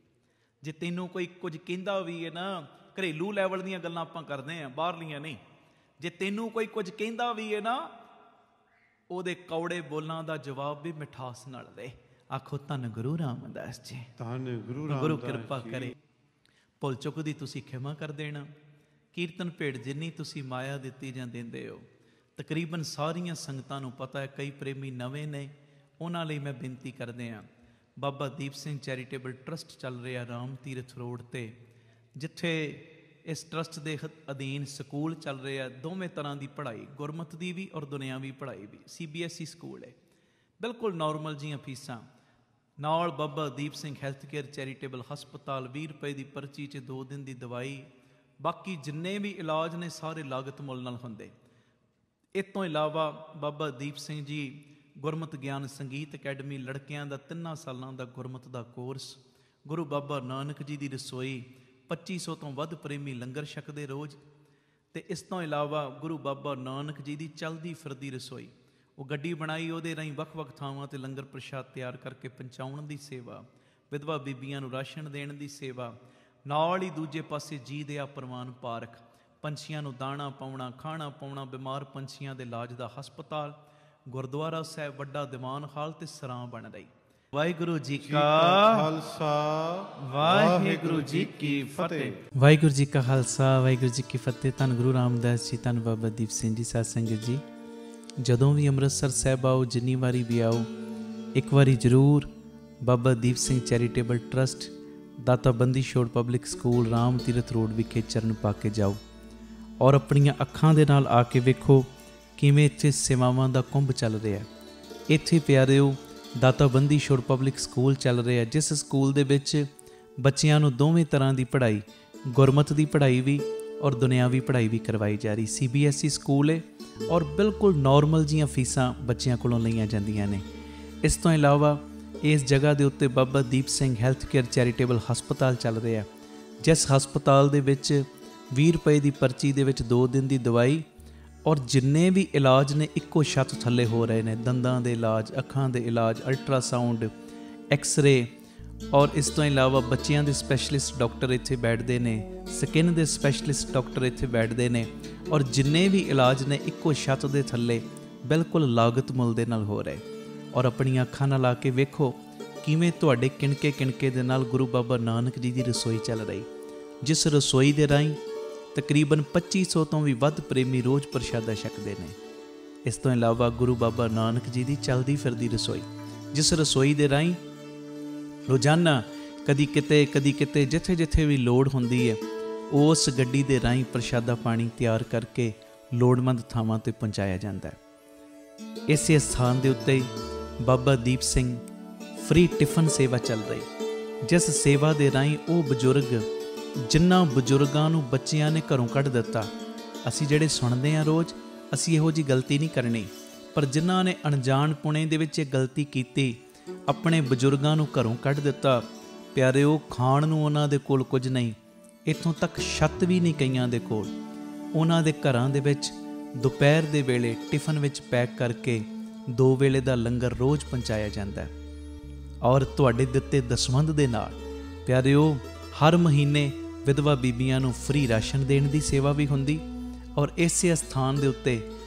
ਜੇ ਤੈਨੂੰ ਕੋਈ ਕੁਝ ਕਹਿੰਦਾ ਵੀ ਹੈ ਨਾ, ਘਰੇਲੂ ਲੈਵਲ ਦੀਆਂ ਗੱਲਾਂ ਆਪਾਂ ਕਰਦੇ ਹਾਂ, ਬਾਹਰਲੀਆਂ ਨਹੀਂ। ਜੇ ਤੈਨੂੰ ਕੋਈ ਕੁਝ ਕਹਿੰਦਾ ਵੀ ਹੈ ਨਾ, ਉਹਦੇ ਕੌੜੇ ਬੋਲਾਂ ਦਾ ਜਵਾਬ ਵੀ ਮਿਠਾਸ ਨਾਲ ਦੇ। ਆਖੋ ਧੰਨ ਗੁਰੂ ਰਾਮਦਾਸ ਜੀ, ਧੰਨ ਗੁਰੂ ਰਾਮਦਾਸ। ਗੁਰੂ ਕਿਰਪਾ ਕਰੇ। ਭੁੱਲ ਚੁੱਕ ਦੀ ਤੁਸੀਂ ਖਿਮਾ ਕਰ ਦੇਣਾ। ਕੀਰਤਨ ਭੇਟ ਜਿੰਨੀ ਤੁਸੀਂ ਮਾਇਆ ਦਿੱਤੀ ਜਾਂ ਦਿੰਦੇ ਹੋ, ਤਕਰੀਬਨ ਸਾਰੀਆਂ ਸੰਗਤਾਂ ਨੂੰ ਪਤਾ ਹੈ। ਕਈ ਪ੍ਰੇਮੀ ਨਵੇਂ ਨੇ, ਉਹਨਾਂ ਲਈ ਮੈਂ ਬੇਨਤੀ ਕਰਦੇ ਹਾਂ। ਬਾਬਾ ਦੀਪ ਸਿੰਘ ਚੈਰੀਟੇਬਲ ਟਰਸਟ ਚੱਲ ਰਿਹਾ ਰਾਮ ਤੀਰਥ ਰੋਡ 'ਤੇ, ਜਿੱਥੇ ਇਸ ਟਰਸਟ ਦੇ ਅਧੀਨ ਸਕੂਲ ਚੱਲ ਰਿਹਾ। ਦੋਵੇਂ ਤਰ੍ਹਾਂ ਦੀ ਪੜ੍ਹਾਈ, ਗੁਰਮਤਿ ਦੀ ਵੀ ਔਰ ਦੁਨਿਆਵੀ ਪੜ੍ਹਾਈ ਵੀ। CBSE ਸਕੂਲ ਹੈ, ਬਿਲਕੁਲ ਨੋਰਮਲ ਜੀਆਂ ਫੀਸਾਂ ਨਾਲ। Baba Deep Singh health care charitable ਹਸਪਤਾਲ, 20 ਰੁਪਏ ਦੀ ਪਰਚੀ 'ਚ 2 ਦਿਨ ਦੀ ਦਵਾਈ। ਬਾਕੀ ਜਿੰਨੇ ਵੀ ਇਲਾਜ ਨੇ ਸਾਰੇ ਲਾਗਤ ਮੁੱਲ ਨਾਲ ਹੁੰਦੇ। ਇਸ ਤੋਂ ਇਲਾਵਾ ਬਾਬਾ ਦੀਪ ਸਿੰਘ ਜੀ ਗੁਰਮਤਿ ਗਿਆਨ ਸੰਗੀਤ ਅਕੈਡਮੀ, ਲੜਕਿਆਂ ਦਾ 3 ਸਾਲਾਂ ਦਾ ਗੁਰਮਤਿ ਦਾ ਕੋਰਸ। ਗੁਰੂ ਬਾਬਾ ਨਾਨਕ ਜੀ ਦੀ ਰਸੋਈ, 2500 ਤੋਂ ਵੱਧ ਪ੍ਰੇਮੀ ਲੰਗਰ ਛਕਦੇ ਰੋਜ਼। ਤੇ ਇਸ ਤੋਂ ਇਲਾਵਾ ਗੁਰੂ ਬਾਬਾ ਨਾਨਕ ਜੀ ਦੀ ਚਲਦੀ ਫਿਰਦੀ ਰਸੋਈ, ਉਹ ਗੱਡੀ ਬਣਾਈ, ਉਹਦੇ ਰਾਹੀਂ ਵੱਖ-ਵੱਖ ਥਾਵਾਂ 'ਤੇ ਲੰਗਰ ਪ੍ਰਸ਼ਾਦ ਤਿਆਰ ਕਰਕੇ ਪਹੁੰਚਾਉਣ ਦੀ ਸੇਵਾ, ਵਿਧਵਾ ਬੀਬੀਆਂ ਨੂੰ ਰਾਸ਼ਨ ਦੇਣ ਦੀ ਸੇਵਾ। ਨਾਲ ਹੀ ਦੂਜੇ ਪਾਸੇ ਜੀ ਦਿਆ ਪ੍ਰਵਾਨ ਪਾਰਕ, ਪੰਛੀਆਂ ਨੂੰ ਦਾਣਾ ਪਾਉਣਾ, ਖਾਣਾ ਪਾਉਣਾ, ਬਿਮਾਰ ਪੰਛੀਆਂ ਦੇ ਇਲਾਜ ਦਾ ਹਸਪਤਾਲ, ਗੁਰਦੁਆਰਾ ਸਾਹਿਬ, ਵੱਡਾ ਦੀਵਾਨ ਹਾਲ ਤੇ ਸਰਾਂ ਬਣ ਰਹੀ। ਵਾਹਿਗੁਰੂ ਜੀ ਕਾ ਖਾਲਸਾ, ਵਾਹਿਗੁਰੂ ਜੀ ਕੀ ਫਤਿਹ। ਵਾਹਿਗੁਰੂ ਜੀ ਕਾ ਖਾਲਸਾ, ਵਾਹਿਗੁਰੂ ਜੀ ਕੀ ਫਤਿਹ। ਧੰਨ ਗੁਰੂ ਰਾਮਦਾਸ ਜੀ, ਧੰਨ ਬਾਬਾ ਦੀਪ ਸਿੰਘ ਜੀ। ਸਾਧ ਸੰਗਤ ਜੀ, ਜਦੋਂ ਵੀ ਅੰਮ੍ਰਿਤਸਰ ਸਾਹਿਬ ਆਓ, ਜਿੰਨੀ ਵਾਰੀ ਵੀ ਆਓ, ਇੱਕ ਵਾਰੀ ਜ਼ਰੂਰ ਬਾਬਾ ਦੀਪ ਸਿੰਘ ਚੈਰੀਟੇਬਲ ਟਰਸਟ, ਦਾਤਾ Bandi Chhor public school, Ram Tirath road ਵਿਖੇ ਚਰਨ ਪਾ ਕੇ ਜਾਓ ਔਰ ਆਪਣੀਆਂ ਅੱਖਾਂ ਦੇ ਨਾਲ ਆ ਕੇ ਵੇਖੋ ਕਿਵੇਂ ਇੱਥੇ ਸੇਵਾਵਾਂ ਦਾ ਕੁੰਭ ਚੱਲ ਰਿਹਾ। ਇੱਥੇ ਪਿਆਰਿਓ ਦਾਤਾ ਬੰਦੀ ਛੋੜ ਪਬਲਿਕ ਸਕੂਲ ਚੱਲ ਰਿਹਾ, ਜਿਸ ਸਕੂਲ ਦੇ ਵਿੱਚ ਬੱਚਿਆਂ ਨੂੰ ਦੋਵੇਂ ਤਰ੍ਹਾਂ ਦੀ ਪੜ੍ਹਾਈ, ਗੁਰਮਤਿ ਦੀ ਪੜ੍ਹਾਈ ਵੀ ਔਰ ਦੁਨਿਆਵੀ ਪੜ੍ਹਾਈ ਵੀ ਕਰਵਾਈ ਜਾ ਰਹੀ। CBSE ਸਕੂਲ ਹੈ ਔਰ ਬਿਲਕੁਲ ਨੋਰਮਲ ਜੀਆਂ ਫੀਸਾਂ ਬੱਚਿਆਂ ਕੋਲੋਂ ਲਈਆਂ ਜਾਂਦੀਆਂ ਨੇ। ਇਸ ਤੋਂ ਇਲਾਵਾ ਇਸ ਜਗ੍ਹਾ ਦੇ ਉੱਤੇ Baba Deep Singh health care charitable ਹਸਪਤਾਲ ਚੱਲ ਰਿਹਾ, ਜਿਸ ਹਸਪਤਾਲ ਦੇ ਵਿੱਚ 20 ਰੁਪਏ ਦੀ ਪਰਚੀ ਦੇ ਵਿੱਚ 2 ਦਿਨ ਦੀ ਦਵਾਈ ਔਰ ਜਿੰਨੇ ਵੀ ਇਲਾਜ ਨੇ ਇੱਕੋ ਛੱਤ ਥੱਲੇ ਹੋ ਰਹੇ ਨੇ। ਦੰਦਾਂ ਦੇ ਇਲਾਜ, ਅੱਖਾਂ ਦੇ ਇਲਾਜ, ਅਲਟਰਾਸਾਊਂਡ, ਐਕਸ-ਰੇ ਔਰ ਇਸ ਤੋਂ ਇਲਾਵਾ ਬੱਚਿਆਂ ਦੇ ਸਪੈਸ਼ਲਿਸਟ ਡਾਕਟਰ ਇੱਥੇ ਬੈਠਦੇ ਨੇ, ਸਕਿਨ ਦੇ ਸਪੈਸ਼ਲਿਸਟ ਡਾਕਟਰ ਇੱਥੇ ਬੈਠਦੇ ਨੇ ਔਰ ਜਿੰਨੇ ਵੀ ਇਲਾਜ ਨੇ ਇੱਕੋ ਛੱਤ ਦੇ ਥੱਲੇ ਬਿਲਕੁਲ ਲਾਗਤ ਮੁੱਲ ਦੇ ਨਾਲ ਹੋ ਰਹੇ। ਔਰ ਆਪਣੀਆਂ ਅੱਖਾਂ ਨਾਲ ਲਾ ਕੇ ਵੇਖੋ ਕਿਵੇਂ ਤੁਹਾਡੇ ਕਿਣਕੇ ਕਿਣਕੇ ਦੇ ਨਾਲ ਗੁਰੂ ਬਾਬਾ ਨਾਨਕ ਜੀ ਦੀ ਰਸੋਈ ਚੱਲ ਰਹੀ, ਜਿਸ ਰਸੋਈ ਦੇ ਰਾਹੀਂ ਤਕਰੀਬਨ 2500 ਤੋਂ ਵੀ ਵੱਧ ਪ੍ਰੇਮੀ ਰੋਜ਼ ਪ੍ਰਸ਼ਾਦਾ ਛਕਦੇ ਨੇ। ਇਸ ਤੋਂ ਇਲਾਵਾ ਗੁਰੂ ਬਾਬਾ ਨਾਨਕ ਜੀ ਦੀ ਚਲਦੀ ਫਿਰਦੀ ਰਸੋਈ, ਜਿਸ ਰਸੋਈ ਦੇ ਰਾਹੀਂ ਰੋਜ਼ਾਨਾ ਕਦੀ ਕਿਤੇ ਜਿੱਥੇ ਜਿੱਥੇ ਵੀ ਲੋੜ ਹੁੰਦੀ ਹੈ, ਉਸ ਗੱਡੀ ਦੇ ਰਾਹੀਂ ਪ੍ਰਸ਼ਾਦਾ ਪਾਣੀ ਤਿਆਰ ਕਰਕੇ ਲੋੜਵੰਦ ਥਾਵਾਂ 'ਤੇ ਪਹੁੰਚਾਇਆ ਜਾਂਦਾ ਹੈ। ਇਸੇ ਸਥਾਨ ਦੇ ਉੱਤੇ ਬਾਬਾ ਦੀਪ ਸਿੰਘ ਫ੍ਰੀ ਟਿਫਨ ਸੇਵਾ ਚੱਲ ਰਹੀ। ਜਿਸ ਸੇਵਾ ਦੇ ਰਾਹੀਂ ਉਹ ਬਜ਼ੁਰਗ, ਜਿਨ੍ਹਾਂ ਬਜ਼ੁਰਗਾਂ ਨੂੰ ਬੱਚਿਆਂ ਨੇ ਘਰੋਂ ਕੱਢ ਦਿੱਤਾ। ਅਸੀਂ ਜਿਹੜੇ ਸੁਣਦੇ ਹਾਂ ਰੋਜ਼, ਅਸੀਂ ਇਹੋ ਜਿਹੀ ਗਲਤੀ ਨਹੀਂ ਕਰਨੀ, ਪਰ ਜਿਨ੍ਹਾਂ ਨੇ ਅਣਜਾਣ ਪੁਣੇ ਦੇ ਵਿੱਚ ਇਹ ਗਲਤੀ ਕੀਤੀ, ਆਪਣੇ ਬਜ਼ੁਰਗਾਂ ਨੂੰ ਘਰੋਂ ਕੱਢ ਦਿੱਤਾ, ਪਿਆਰਿਓ, ਖਾਣ ਨੂੰ ਉਹਨਾਂ ਦੇ ਕੋਲ ਕੁਝ ਨਹੀਂ, ਇੱਥੋਂ ਤੱਕ ਛੱਤ ਵੀ ਨਹੀਂ ਕਈਆਂ ਦੇ ਕੋਲ। ਉਹਨਾਂ ਦੇ ਘਰਾਂ ਦੇ ਵਿੱਚ ਦੁਪਹਿਰ ਦੇ ਵੇਲੇ ਟਿਫਨ ਵਿੱਚ ਪੈਕ ਕਰਕੇ 2 ਵੇਲੇ ਦਾ ਲੰਗਰ ਰੋਜ਼ ਪਹੁੰਚਾਇਆ ਜਾਂਦਾ ਹੈ। ਔਰ ਤੁਹਾਡੇ ਦਿੱਤੇ ਦਸਵੰਧ ਦੇ ਨਾਲ ਪਿਆਰਿਓ, ਹਰ ਮਹੀਨੇ ਵਿਧਵਾ ਬੀਬੀਆਂ ਨੂੰ ਫ੍ਰੀ ਰਾਸ਼ਨ ਦੇਣ ਦੀ ਸੇਵਾ ਵੀ ਹੁੰਦੀ। ਔਰ ਇਸੇ ਸਥਾਨ ਦੇ ਉੱਤੇ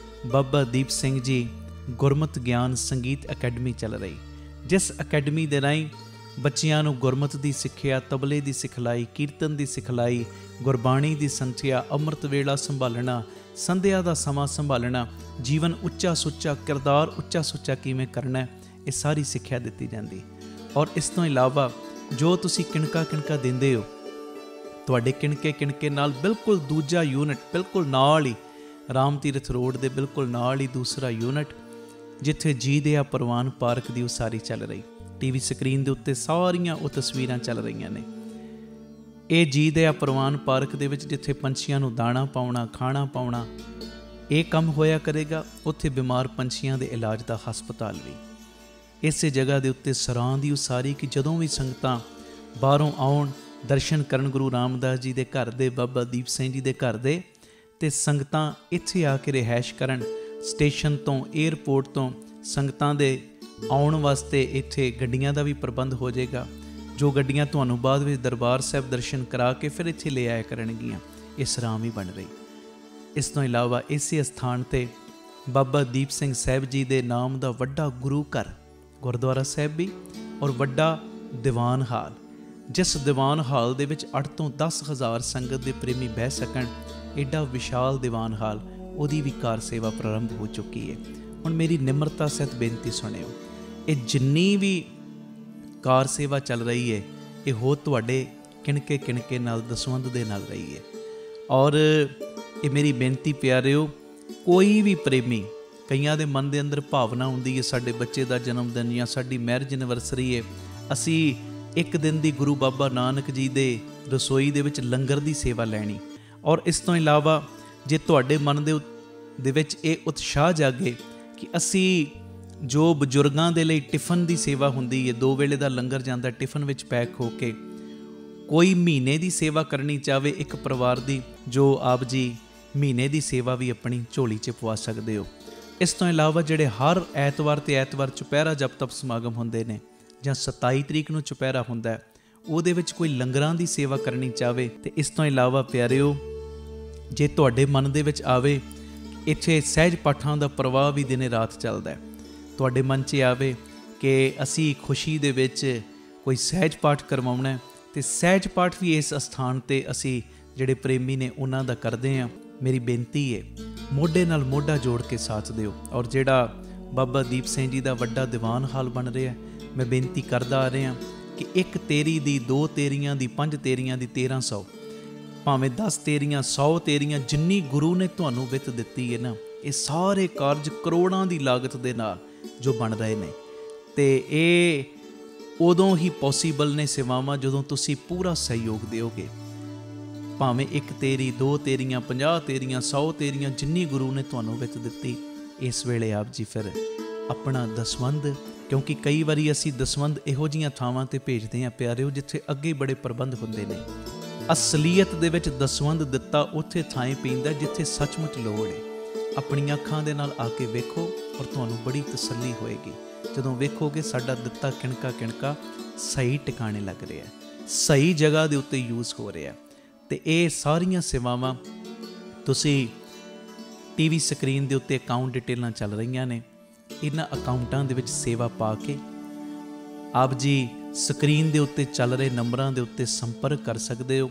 ਬਾਬਾ ਦੀਪ ਸਿੰਘ ਜੀ ਗੁਰਮਤਿ ਗਿਆਨ ਸੰਗੀਤ ਅਕੈਡਮੀ ਚੱਲ ਰਹੀ, ਜਿਸ ਅਕੈਡਮੀ ਦੇ ਰਾਹੀਂ ਬੱਚਿਆਂ ਨੂੰ ਗੁਰਮਤਿ ਦੀ ਸਿੱਖਿਆ, ਤਬਲੇ ਦੀ ਸਿਖਲਾਈ, ਕੀਰਤਨ ਦੀ ਸਿਖਲਾਈ, ਗੁਰਬਾਣੀ ਦੀ ਸੰਥਿਆ, ਅੰਮ੍ਰਿਤ ਵੇਲਾ ਸੰਭਾਲਣਾ, ਸੰਧਿਆ ਦਾ ਸਮਾਂ ਸੰਭਾਲਣਾ, ਜੀਵਨ ਉੱਚਾ ਸੁੱਚਾ, ਕਿਰਦਾਰ ਉੱਚਾ ਸੁੱਚਾ ਕਿਵੇਂ ਕਰਨਾ, ਇਹ ਸਾਰੀ ਸਿੱਖਿਆ ਦਿੱਤੀ ਜਾਂਦੀ। ਔਰ ਇਸ ਤੋਂ ਇਲਾਵਾ ਜੋ ਤੁਸੀਂ ਕਿਣਕਾ ਕਿਣਕਾ ਦਿੰਦੇ ਹੋ, ਤੁਹਾਡੇ ਕਿਣਕੇ ਨਾਲ ਬਿਲਕੁਲ ਦੂਜਾ ਯੂਨਿਟ, ਬਿਲਕੁਲ ਨਾਲ ਹੀ ਰਾਮ ਤੀਰਥ ਰੋਡ ਦੇ ਬਿਲਕੁਲ ਨਾਲ ਹੀ ਦੂਸਰਾ ਯੂਨਿਟ, ਜਿੱਥੇ ਜੀ ਦਇਆ ਪ੍ਰਵਾਨ ਪਾਰਕ ਦੀ ਉਸਾਰੀ ਚੱਲ ਰਹੀ। ਟੀਵੀ ਸਕਰੀਨ ਦੇ ਉੱਤੇ ਸਾਰੀਆਂ ਉਹ ਤਸਵੀਰਾਂ ਚੱਲ ਰਹੀਆਂ ਨੇ। ਇਹ ਜੀ ਦਇਆ ਪ੍ਰਵਾਨ ਪਾਰਕ ਦੇ ਵਿੱਚ ਜਿੱਥੇ ਪੰਛੀਆਂ ਨੂੰ ਦਾਣਾ ਪਾਉਣਾ, ਖਾਣਾ ਪਾਉਣਾ, ਇਹ ਕੰਮ ਹੋਇਆ ਕਰੇਗਾ। ਉੱਥੇ ਬਿਮਾਰ ਪੰਛੀਆਂ ਦੇ ਇਲਾਜ ਦਾ ਹਸਪਤਾਲ ਵੀ। ਇਸੇ ਜਗ੍ਹਾ ਦੇ ਉੱਤੇ ਸਰਾਂ ਦੀ ਉਸਾਰੀ ਕਿ ਜਦੋਂ ਵੀ ਸੰਗਤਾਂ ਬਾਹਰੋਂ ਆਉਣ, ਦਰਸ਼ਨ ਕਰਨ ਗੁਰੂ ਰਾਮਦਾਸ ਜੀ ਦੇ ਘਰ ਦੇ, ਬਾਬਾ ਦੀਪ ਸਿੰਘ ਜੀ ਦੇ ਘਰ ਦੇ, ਅਤੇ ਸੰਗਤਾਂ ਇੱਥੇ ਆ ਕੇ ਰਿਹਾਇਸ਼ ਕਰਨ। ਸਟੇਸ਼ਨ ਤੋਂ, ਏਅਰਪੋਰਟ ਤੋਂ ਸੰਗਤਾਂ ਦੇ ਆਉਣ ਵਾਸਤੇ ਇੱਥੇ ਗੱਡੀਆਂ ਦਾ ਵੀ ਪ੍ਰਬੰਧ ਹੋ ਜਾਏਗਾ, ਜੋ ਗੱਡੀਆਂ ਤੁਹਾਨੂੰ ਬਾਅਦ ਵਿੱਚ ਦਰਬਾਰ ਸਾਹਿਬ ਦਰਸ਼ਨ ਕਰਾ ਕੇ ਫਿਰ ਇੱਥੇ ਲੈ ਆਇਆ ਕਰਨਗੀਆਂ। ਇਹ ਸਰਾਂ ਵੀ ਬਣ ਰਹੀ। ਇਸ ਤੋਂ ਇਲਾਵਾ ਇਸੇ ਸਥਾਨ 'ਤੇ ਬਾਬਾ ਦੀਪ ਸਿੰਘ ਸਾਹਿਬ ਜੀ ਦੇ ਨਾਮ ਦਾ ਵੱਡਾ ਗੁਰੂ ਘਰ, ਗੁਰਦੁਆਰਾ ਸਾਹਿਬ ਵੀ, ਔਰ ਵੱਡਾ ਦੀਵਾਨ ਹਾਲ, ਜਿਸ ਦੀਵਾਨ ਹਾਲ ਦੇ ਵਿੱਚ 8 ਤੋਂ 10 ਹਜ਼ਾਰ ਸੰਗਤ ਦੇ ਪ੍ਰੇਮੀ ਬਹਿ ਸਕਣ। ਐਡਾ ਵਿਸ਼ਾਲ ਦੀਵਾਨ ਹਾਲ, ਉਹਦੀ ਵੀ ਕਾਰ ਸੇਵਾ ਪ੍ਰਾਰੰਭ ਹੋ ਚੁੱਕੀ ਹੈ। ਹੁਣ ਮੇਰੀ ਨਿਮਰਤਾ ਸਹਿਤ ਬੇਨਤੀ ਸੁਣਿਓ, ਇਹ ਜਿੰਨੀ ਵੀ ਕਾਰ ਸੇਵਾ ਚੱਲ ਰਹੀ ਹੈ, ਇਹ ਹੋ ਤੁਹਾਡੇ ਕਿਣਕੇ ਨਾਲ, ਦਸਵੰਧ ਦੇ ਨਾਲ ਰਹੀ ਹੈ। ਔਰ ਇਹ ਮੇਰੀ ਬੇਨਤੀ ਪਿਆਰਿਓ, ਕੋਈ ਵੀ ਪ੍ਰੇਮੀ, ਕਈਆਂ ਦੇ ਮਨ ਦੇ ਅੰਦਰ ਭਾਵਨਾ ਹੁੰਦੀ ਹੈ ਸਾਡੇ ਬੱਚੇ ਦਾ ਜਨਮ ਦਿਨ ਜਾਂ ਸਾਡੀ ਮੈਰਿਜ ਐਨਵਰਸਰੀ ਹੈ, ਅਸੀਂ ਇੱਕ ਦਿਨ ਦੀ ਗੁਰੂ ਬਾਬਾ ਨਾਨਕ ਜੀ ਦੇ ਰਸੋਈ ਦੇ ਵਿੱਚ ਲੰਗਰ ਦੀ ਸੇਵਾ ਲੈਣੀ। ਔਰ ਇਸ ਤੋਂ ਇਲਾਵਾ ਜੇ ਤੁਹਾਡੇ ਮਨ ਦੇ ਵਿੱਚ ਇਹ ਉਤਸ਼ਾਹ ਜਾਗੇ ਕਿ ਅਸੀਂ ਜੋ ਬਜ਼ੁਰਗਾਂ ਦੇ ਲਈ ਟਿਫਨ ਦੀ ਸੇਵਾ ਹੁੰਦੀ ਹੈ, 2 ਵੇਲੇ ਦਾ ਲੰਗਰ ਜਾਂਦਾ ਟਿਫਨ ਵਿੱਚ ਪੈਕ ਹੋ ਕੇ, ਕੋਈ ਮਹੀਨੇ ਦੀ ਸੇਵਾ ਕਰਨੀ ਚਾਹਵੇ ਇੱਕ ਪਰਿਵਾਰ ਦੀ, ਜੋ ਆਪ ਜੀ ਮਹੀਨੇ ਦੀ ਸੇਵਾ ਵੀ ਆਪਣੀ ਝੋਲੀ 'ਚ ਪਵਾ ਸਕਦੇ ਹੋ। ਇਸ ਤੋਂ ਇਲਾਵਾ ਜਿਹੜੇ ਹਰ ਐਤਵਾਰ ਤੇ ਐਤਵਾਰ ਚੁਪਹਿਰਾ ਜਪ ਤਪ ਸਮਾਗਮ ਹੁੰਦੇ ਨੇ, ਜਾਂ 27 ਤਰੀਕ ਨੂੰ ਚੁਪਹਿਰਾ ਹੁੰਦਾ, ਉਹਦੇ ਵਿੱਚ ਕੋਈ ਲੰਗਰਾਂ ਦੀ ਸੇਵਾ ਕਰਨੀ ਚਾਹਵੇ। ਤੇ ਇਸ ਤੋਂ ਇਲਾਵਾ ਪਿਆਰਿਓ, ਜੇ ਤੁਹਾਡੇ ਮਨ ਦੇ ਵਿੱਚ ਆਵੇ ਇੱਥੇ ਸਹਿਜ ਪਾਠਾਂ ਦਾ ਪ੍ਰਵਾਹ ਵੀ ਦਿਨੇ ਰਾਤ ਚੱਲਦਾ, ਤੁਹਾਡੇ ਮਨ 'ਚ ਆਵੇ ਕਿ ਅਸੀਂ ਖੁਸ਼ੀ ਦੇ ਵਿੱਚ ਕੋਈ ਸਹਿਜ ਪਾਠ ਕਰਵਾਉਣਾ, ਤੇ ਸਹਿਜ ਪਾਠ ਵੀ ਇਸ ਅਸਥਾਨ 'ਤੇ ਅਸੀਂ ਜਿਹੜੇ ਪ੍ਰੇਮੀ ਨੇ ਉਹਨਾਂ ਦਾ ਕਰਦੇ ਹਾਂ। ਮੇਰੀ ਬੇਨਤੀ ਹੈ, ਮੋਢੇ ਨਾਲ ਮੋਢਾ ਜੋੜ ਕੇ ਸਾਥ ਦਿਓ। ਔਰ ਜਿਹੜਾ ਬਾਬਾ ਦੀਪ ਸਿੰਘ ਜੀ ਦਾ ਵੱਡਾ ਦੀਵਾਨ ਹਾਲ ਬਣ ਰਿਹਾ, ਮੈਂ ਬੇਨਤੀ ਕਰਦਾ ਆ ਰਿਹਾ ਕਿ 1 ਤੇਰੀ ਦੀ, 2 ਤੇਰੀਆਂ ਦੀ, 5 ਤੇਰੀਆਂ ਦੀ, 1300, ਭਾਵੇਂ 10 ਤੇਰੀਆਂ, 100 ਤੇਰੀਆਂ, ਜਿੰਨੀ ਗੁਰੂ ਨੇ ਤੁਹਾਨੂੰ ਵਿੱਤ ਦਿੱਤੀ ਹੈ ਨਾ, ਇਹ ਸਾਰੇ ਕਾਰਜ ਕਰੋੜਾਂ ਦੀ ਲਾਗਤ ਦੇ ਨਾਲ ਜੋ ਬਣ ਰਹੇ ਨੇ। ਤੇ ਇਹ ਉਦੋਂ ਹੀ ਪੋਸੀਬਲ ਨੇ ਸੇਵਾਵਾਂ ਜਦੋਂ ਤੁਸੀਂ ਪੂਰਾ ਸਹਿਯੋਗ ਦਿਓਗੇ। ਭਾਵੇਂ 1 ਤੇਰੀ, 2 ਤੇਰੀਆਂ, 50 ਤੇਰੀਆਂ, 100 ਤੇਰੀਆਂ, ਜਿੰਨੀ ਗੁਰੂ ਨੇ ਤੁਹਾਨੂੰ ਵਿੱਤ ਦਿੱਤੀ, ਇਸ ਵੇਲੇ ਆਪ ਜੀ ਫਿਰ ਆਪਣਾ ਦਸਵੰਧ, ਕਿਉਂਕਿ ਕਈ ਵਾਰੀ ਅਸੀਂ ਦਸਵੰਧ ਇਹੋ ਜਿਹੀਆਂ ਥਾਵਾਂ 'ਤੇ ਭੇਜਦੇ ਹਾਂ ਪਿਆਰਿਓ, ਜਿੱਥੇ ਅੱਗੇ ਬੜੇ ਪ੍ਰਬੰਧ ਹੁੰਦੇ ਨੇ। ਅਸਲੀਅਤ ਦੇ ਵਿੱਚ ਦਸਵੰਧ ਦਿੱਤਾ ਉੱਥੇ ਥਾਂ ਪੈਂਦਾ ਜਿੱਥੇ ਸੱਚਮੁੱਚ ਲੋੜ ਹੈ। ਆਪਣੀਆਂ ਅੱਖਾਂ ਦੇ ਨਾਲ ਆ ਕੇ ਵੇਖੋ, ਔਰ ਤੁਹਾਨੂੰ ਬੜੀ ਤਸੱਲੀ ਹੋਏਗੀ ਜਦੋਂ ਵੇਖੋਗੇ ਸਾਡਾ ਦਿੱਤਾ ਕਿਣਕਾ ਸਹੀ ਟਿਕਾਣੇ ਲੱਗ ਰਿਹਾ, ਸਹੀ ਜਗ੍ਹਾ ਦੇ ਉੱਤੇ ਯੂਜ਼ ਹੋ ਰਿਹਾ। ਤੇ ਇਹ ਸਾਰੀਆਂ ਸੇਵਾਵਾਂ ਤੁਸੀਂ ਟੀਵੀ ਸਕਰੀਨ ਦੇ ਉੱਤੇ ਅਕਾਊਂਟ ਡਿਟੇਲਾਂ ਚੱਲ ਰਹੀਆਂ ਨੇ, ਇਹਨਾਂ ਅਕਾਊਂਟਾਂ ਦੇ ਵਿੱਚ ਸੇਵਾ ਪਾ ਕੇ ਆਪ ਜੀ ਸਕਰੀਨ ਦੇ ਉੱਤੇ ਚੱਲ ਰਹੇ ਨੰਬਰਾਂ ਦੇ ਉੱਤੇ ਸੰਪਰਕ ਕਰ ਸਕਦੇ ਹੋ